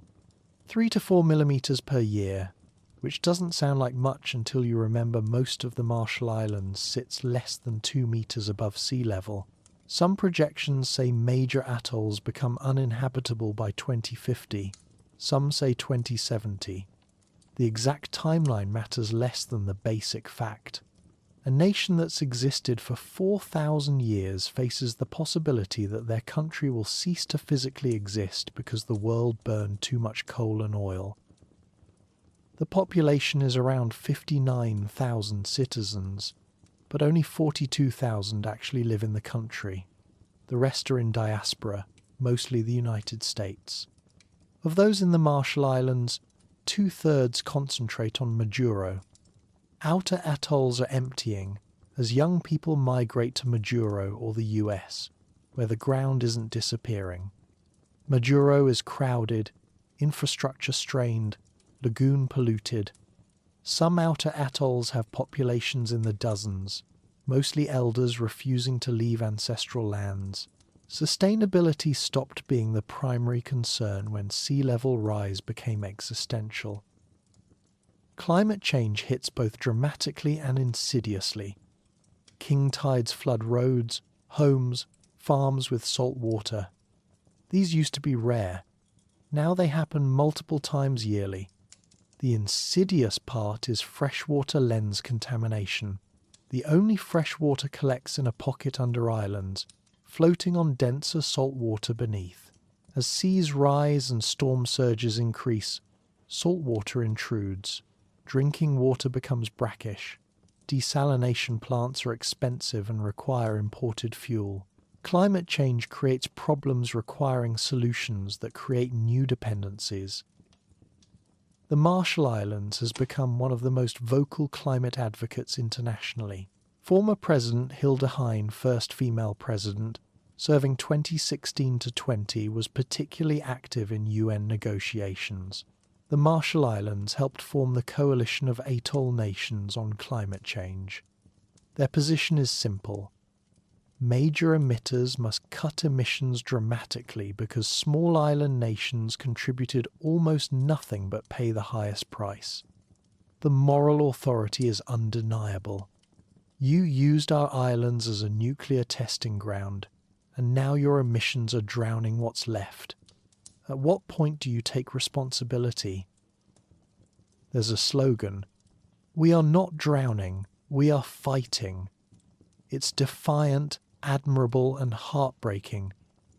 3 to 4 millimeters per year. which doesn't sound like much until you remember most of the Marshall Islands sits less than 2 meters above sea level. Some projections say major atolls become uninhabitable by 2050. Some say 2070. The exact timeline matters less than the basic fact. A nation that's existed for 4,000 years faces the possibility that their country will cease to physically exist because the world burned too much coal and oil. The population is around 59,000 citizens, but only 42,000 actually live in the country. The rest are in diaspora, mostly the United States. Of those in the Marshall Islands, 2/3 concentrate on Majuro. Outer atolls are emptying as young people migrate to Majuro or the US, where the ground isn't disappearing. Majuro is crowded, infrastructure strained, lagoon polluted. Some outer atolls have populations in the dozens, mostly elders refusing to leave ancestral lands. Sustainability stopped being the primary concern when sea level rise became existential. Climate change hits both dramatically and insidiously. King tides flood roads, homes, farms with salt water. These used to be rare. Now they happen multiple times yearly. The insidious part is freshwater lens contamination. The only fresh water collects in a pocket under islands, floating on denser salt water beneath. As seas rise and storm surges increase, salt water intrudes. Drinking water becomes brackish. Desalination plants are expensive and require imported fuel. Climate change creates problems requiring solutions that create new dependencies. The Marshall Islands has become one of the most vocal climate advocates internationally. Former President Hilda Heine, first female president, serving 2016 to 20, was particularly active in UN negotiations. The Marshall Islands helped form the coalition of atoll nations on climate change. Their position is simple. Major emitters must cut emissions dramatically because small island nations contributed almost nothing but pay the highest price. The moral authority is undeniable. You used our islands as a nuclear testing ground, and now your emissions are drowning what's left. At what point do you take responsibility? There's a slogan. We are not drowning, we are fighting. It's defiant, admirable and heartbreaking,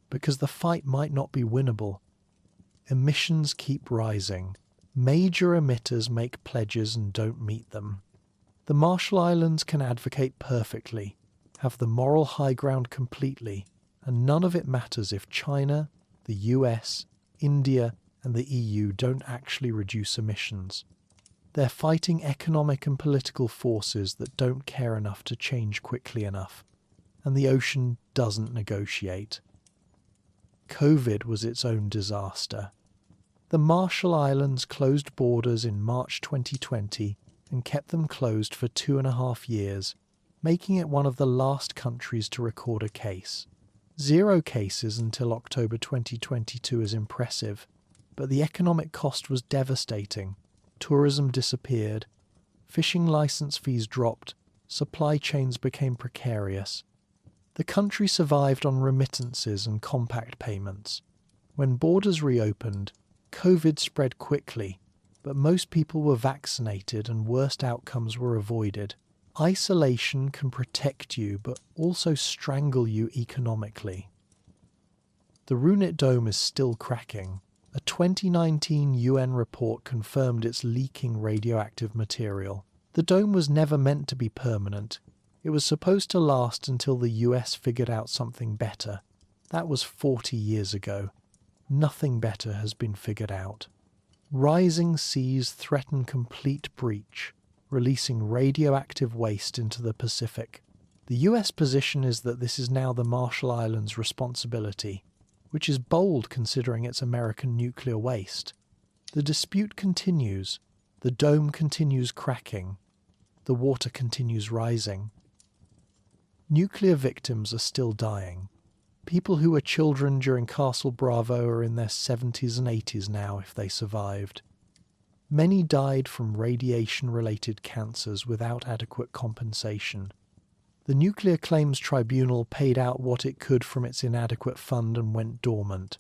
because the fight might not be winnable. Emissions keep rising. Major emitters make pledges and don't meet them. The Marshall Islands can advocate perfectly, have the moral high ground completely, and none of it matters if China, the US, India and the EU don't actually reduce emissions. They're fighting economic and political forces that don't care enough to change quickly enough, and the ocean doesn't negotiate. COVID was its own disaster. The Marshall Islands closed borders in March 2020 and kept them closed for 2.5 years, making it one of the last countries to record a case. 0 cases until October 2022 is impressive, but the economic cost was devastating. Tourism disappeared, fishing license fees dropped, supply chains became precarious. The country survived on remittances and compact payments. When borders reopened, COVID spread quickly, but most people were vaccinated and worst outcomes were avoided. Isolation can protect you but also strangle you economically. The Runit Dome is still cracking. A 2019 UN report confirmed it's leaking radioactive material. The dome was never meant to be permanent. It was supposed to last until the US figured out something better. That was 40 years ago. Nothing better has been figured out. Rising seas threaten complete breach, releasing radioactive waste into the Pacific. The US position is that this is now the Marshall Islands' responsibility, which is bold considering it's American nuclear waste. The dispute continues. The dome continues cracking. The water continues rising. Nuclear victims are still dying. People who were children during Castle Bravo are in their 70s and 80s now if they survived. Many died from radiation-related cancers without adequate compensation. The Nuclear Claims Tribunal paid out what it could from its inadequate fund and went dormant.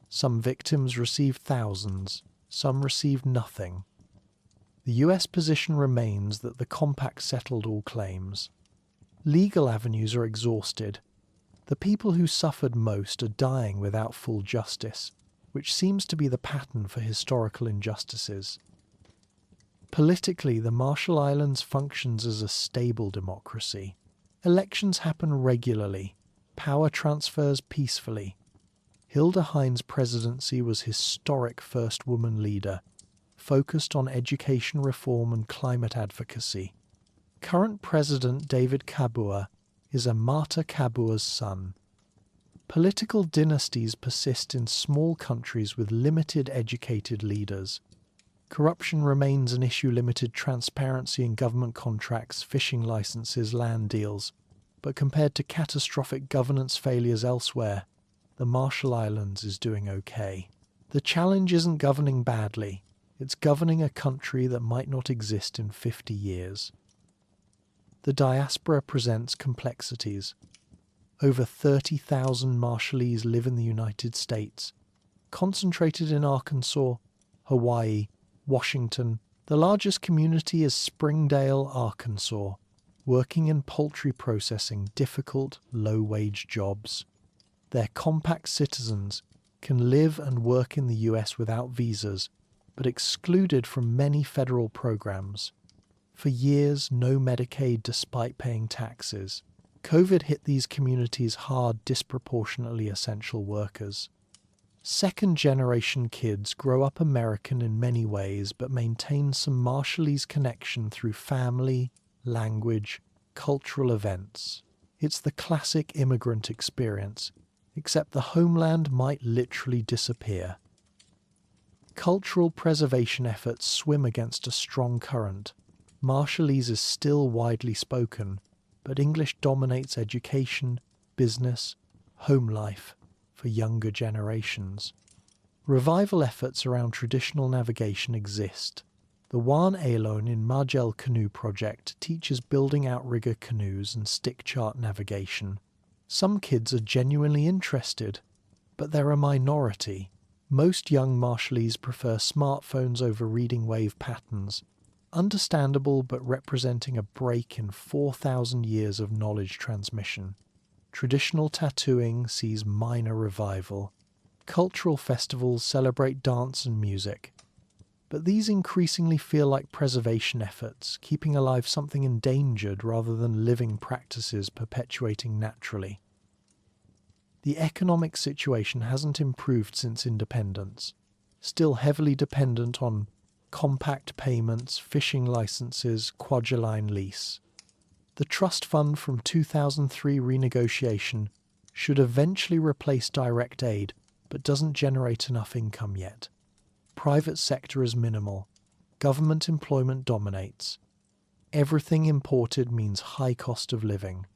Some victims received thousands, some received nothing. The US position remains that the compact settled all claims. Legal avenues are exhausted. The people who suffered most are dying without full justice, which seems to be the pattern for historical injustices. Politically, the Marshall Islands functions as a stable democracy. Elections happen regularly, power transfers peacefully. Hilda Hines' presidency was historic first woman leader, focused on education reform and climate advocacy. Current President David Kabua is Amata Kabua's son. Political dynasties persist in small countries with limited educated leaders. Corruption remains an issue, limited transparency in government contracts, fishing licenses, land deals. But compared to catastrophic governance failures elsewhere, the Marshall Islands is doing okay. The challenge isn't governing badly, it's governing a country that might not exist in 50 years. The diaspora presents complexities. Over 30,000 Marshallese live in the United States, concentrated in Arkansas, Hawaii, Washington. The largest community is Springdale, Arkansas, working in poultry processing, difficult, low-wage jobs. Their compact citizens can live and work in the US without visas, but excluded from many federal programs. For years, no Medicaid despite paying taxes. COVID hit these communities hard, disproportionately essential workers. Second-generation kids grow up American in many ways but maintain some Marshallese connection through family, language, cultural events. It's the classic immigrant experience, except the homeland might literally disappear. Cultural preservation efforts swim against a strong current. Marshallese is still widely spoken, but English dominates education, business, home life for younger generations. Revival efforts around traditional navigation exist. The Wan Alone in Majel Canoe Project teaches building outrigger canoes and stick chart navigation. Some kids are genuinely interested, but they're a minority. Most young Marshallese prefer smartphones over reading wave patterns. Understandable, but representing a break in 4,000 years of knowledge transmission. Traditional tattooing sees minor revival. Cultural festivals celebrate dance and music. But these increasingly feel like preservation efforts, keeping alive something endangered rather than living practices perpetuating naturally. The economic situation hasn't improved since independence, still heavily dependent on compact payments, fishing licenses, Kwajalein lease. The trust fund from 2003 renegotiation should eventually replace direct aid, but doesn't generate enough income yet. Private sector is minimal. Government employment dominates. Everything imported means high cost of living.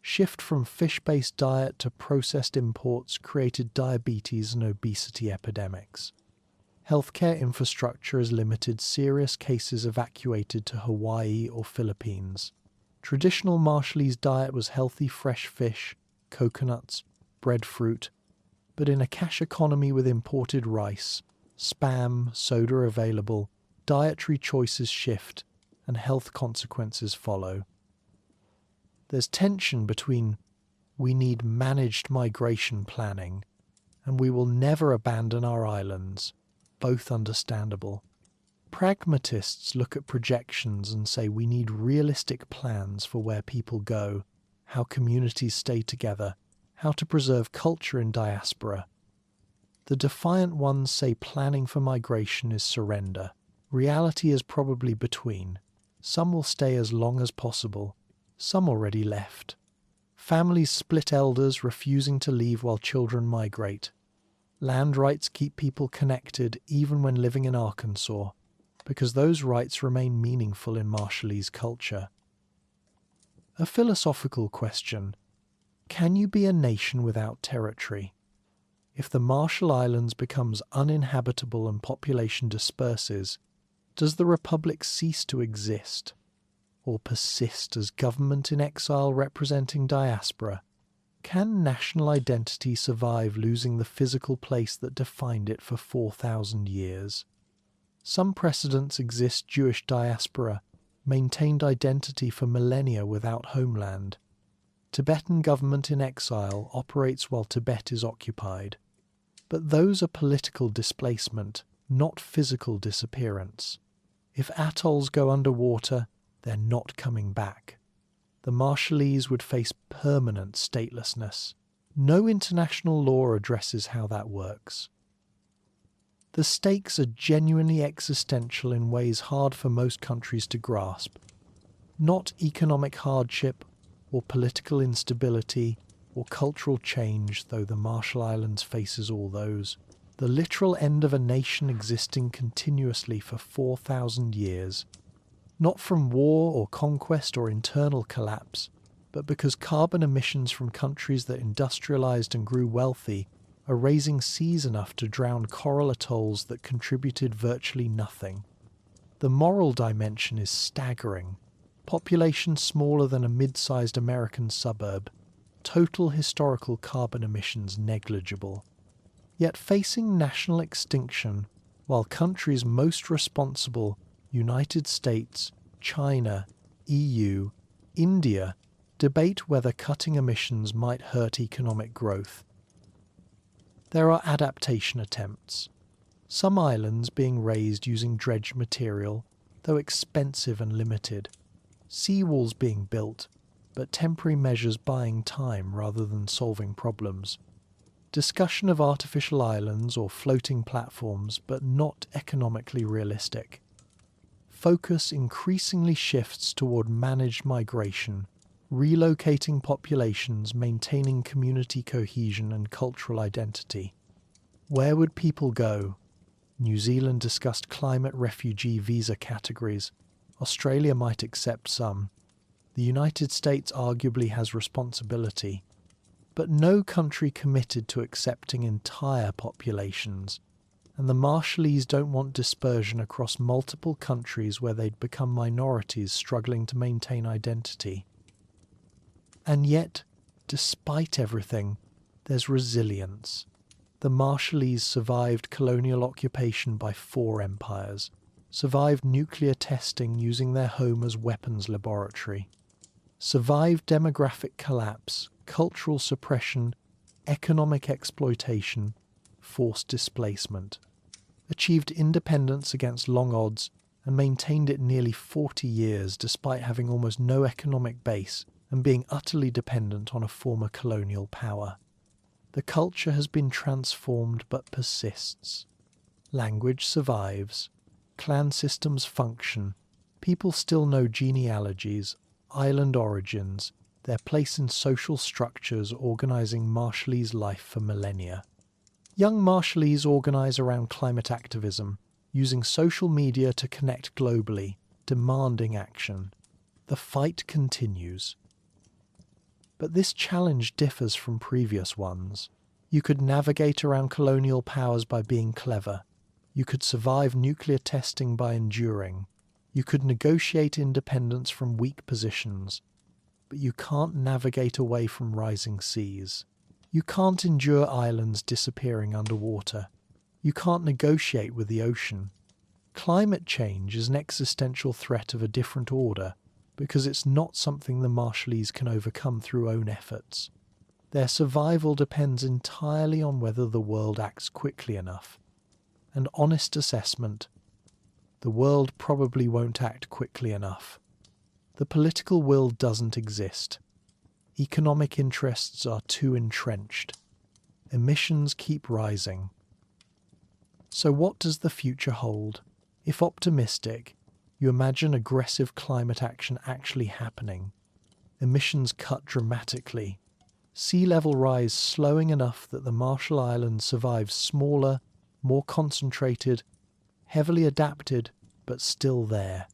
Shift from fish-based diet to processed imports created diabetes and obesity epidemics. Healthcare infrastructure has limited serious cases evacuated to Hawaii or Philippines. Traditional Marshallese diet was healthy fresh fish, coconuts, breadfruit, but in a cash economy with imported rice, spam, soda available, dietary choices shift and health consequences follow. There's tension between we need managed migration planning and we will never abandon our islands, both understandable. Pragmatists look at projections and say we need realistic plans for where people go, how communities stay together, how to preserve culture in diaspora. The defiant ones say planning for migration is surrender. Reality is probably between. Some will stay as long as possible. Some already left. Families split, elders refusing to leave while children migrate. Land rights keep people connected even when living in Arkansas, because those rights remain meaningful in Marshallese culture. A philosophical question. Can you be a nation without territory? If the Marshall Islands becomes uninhabitable and population disperses, Does the Republic cease to exist, or persist as government in exile representing diaspora? Can national identity survive losing the physical place that defined it for 4,000 years? Some precedents exist. Jewish diaspora maintained identity for millennia without homeland. Tibetan government in exile operates while Tibet is occupied. But those are political displacement, not physical disappearance. If atolls go underwater, they're not coming back. The Marshallese would face permanent statelessness. No international law addresses how that works. The stakes are genuinely existential in ways hard for most countries to grasp. Not economic hardship, or political instability, or cultural change, though the Marshall Islands faces all those. The literal end of a nation existing continuously for 4,000 years. Not from war or conquest or internal collapse, but because carbon emissions from countries that industrialized and grew wealthy are raising seas enough to drown coral atolls that contributed virtually nothing. The moral dimension is staggering. Population smaller than a mid-sized American suburb. Total historical carbon emissions negligible. Yet facing national extinction, while countries most responsible, United States, China, EU, India, debate whether cutting emissions might hurt economic growth. There are adaptation attempts. Some islands being raised using dredged material, though expensive and limited. Seawalls being built, but temporary measures buying time rather than solving problems. Discussion of artificial islands or floating platforms, but not economically realistic. Focus increasingly shifts toward managed migration, relocating populations, maintaining community cohesion and cultural identity. Where would people go? New Zealand discussed climate refugee visa categories. Australia might accept some. The United States arguably has responsibility. But no country committed to accepting entire populations. And the Marshallese don't want dispersion across multiple countries where they'd become minorities struggling to maintain identity. And yet, despite everything, there's resilience. The Marshallese survived colonial occupation by 4 empires, survived nuclear testing using their home as weapons laboratory, survived demographic collapse, cultural suppression, economic exploitation, forced displacement, achieved independence against long odds and maintained it nearly 40 years despite having almost no economic base and being utterly dependent on a former colonial power. The culture has been transformed but persists. Language survives. Clan systems function. People still know genealogies, island origins, their place in social structures organising Marshallese life for millennia. Young Marshallese organise around climate activism, using social media to connect globally, demanding action. The fight continues. But this challenge differs from previous ones. You could navigate around colonial powers by being clever. You could survive nuclear testing by enduring. You could negotiate independence from weak positions. But you can't navigate away from rising seas. You can't endure islands disappearing underwater. You can't negotiate with the ocean. Climate change is an existential threat of a different order, because it's not something the Marshallese can overcome through own efforts. Their survival depends entirely on whether the world acts quickly enough. An honest assessment: the world probably won't act quickly enough. The political will doesn't exist. Economic interests are too entrenched. Emissions keep rising. So what does the future hold? If optimistic, you imagine aggressive climate action actually happening. Emissions cut dramatically. Sea level rise slowing enough that the Marshall Islands survive smaller, more concentrated, heavily adapted, but still there.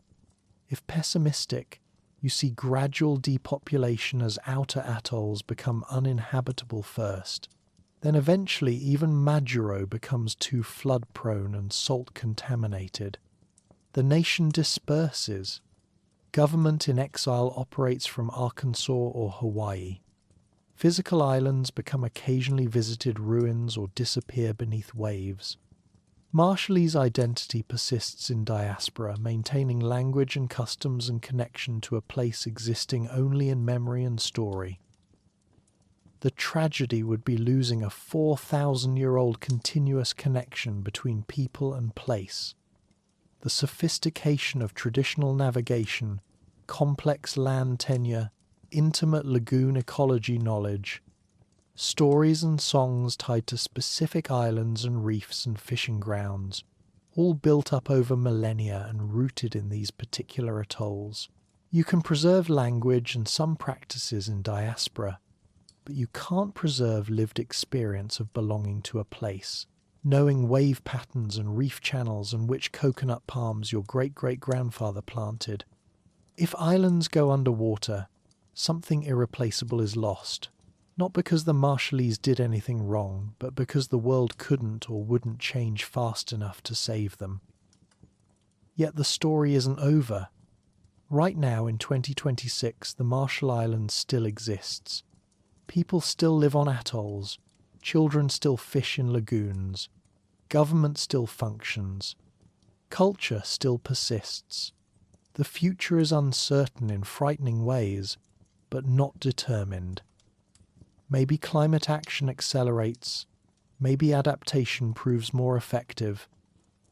If pessimistic, you see gradual depopulation as outer atolls become uninhabitable first. Then eventually even Majuro becomes too flood-prone and salt-contaminated. The nation disperses. Government in exile operates from Arkansas or Hawaii. Physical islands become occasionally visited ruins or disappear beneath waves. Marshallese identity persists in diaspora, maintaining language and customs and connection to a place existing only in memory and story. The tragedy would be losing a 4,000-year-old continuous connection between people and place. The sophistication of traditional navigation, complex land tenure, intimate lagoon ecology knowledge, stories and songs tied to specific islands and reefs and fishing grounds, all built up over millennia and rooted in these particular atolls. You can preserve language and some practices in diaspora, but you can't preserve lived experience of belonging to a place, knowing wave patterns and reef channels and which coconut palms your great-great-grandfather planted. If islands go underwater, something irreplaceable is lost, not because the Marshallese did anything wrong, but because the world couldn't or wouldn't change fast enough to save them. Yet the story isn't over. Right now, in 2026, the Marshall Islands still exists. People still live on atolls, children still fish in lagoons, government still functions, culture still persists. The future is uncertain in frightening ways, but not determined. Maybe climate action accelerates, maybe adaptation proves more effective,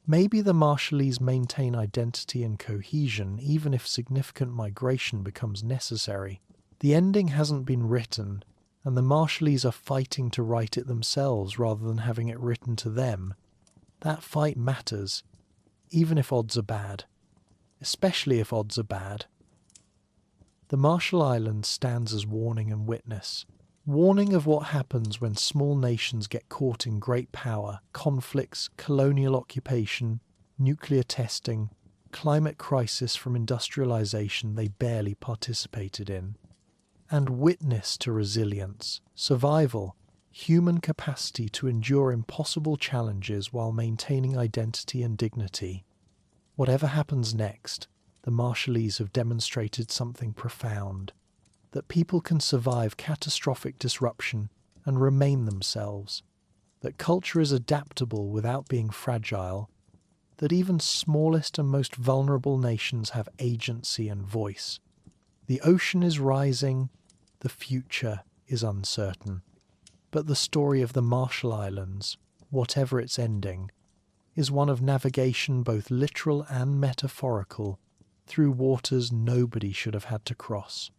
maybe the Marshallese maintain identity and cohesion even if significant migration becomes necessary. The ending hasn't been written, and the Marshallese are fighting to write it themselves rather than having it written to them. That fight matters, even if odds are bad. Especially if odds are bad. The Marshall Islands stands as warning and witness. Warning of what happens when small nations get caught in great power, conflicts, colonial occupation, nuclear testing, climate crisis from industrialization they barely participated in. And witness to resilience, survival, human capacity to endure impossible challenges while maintaining identity and dignity. Whatever happens next, the Marshallese have demonstrated something profound, that people can survive catastrophic disruption and remain themselves, that culture is adaptable without being fragile, that even smallest and most vulnerable nations have agency and voice. The ocean is rising, the future is uncertain. But the story of the Marshall Islands, whatever its ending, is one of navigation both literal and metaphorical through waters nobody should have had to cross.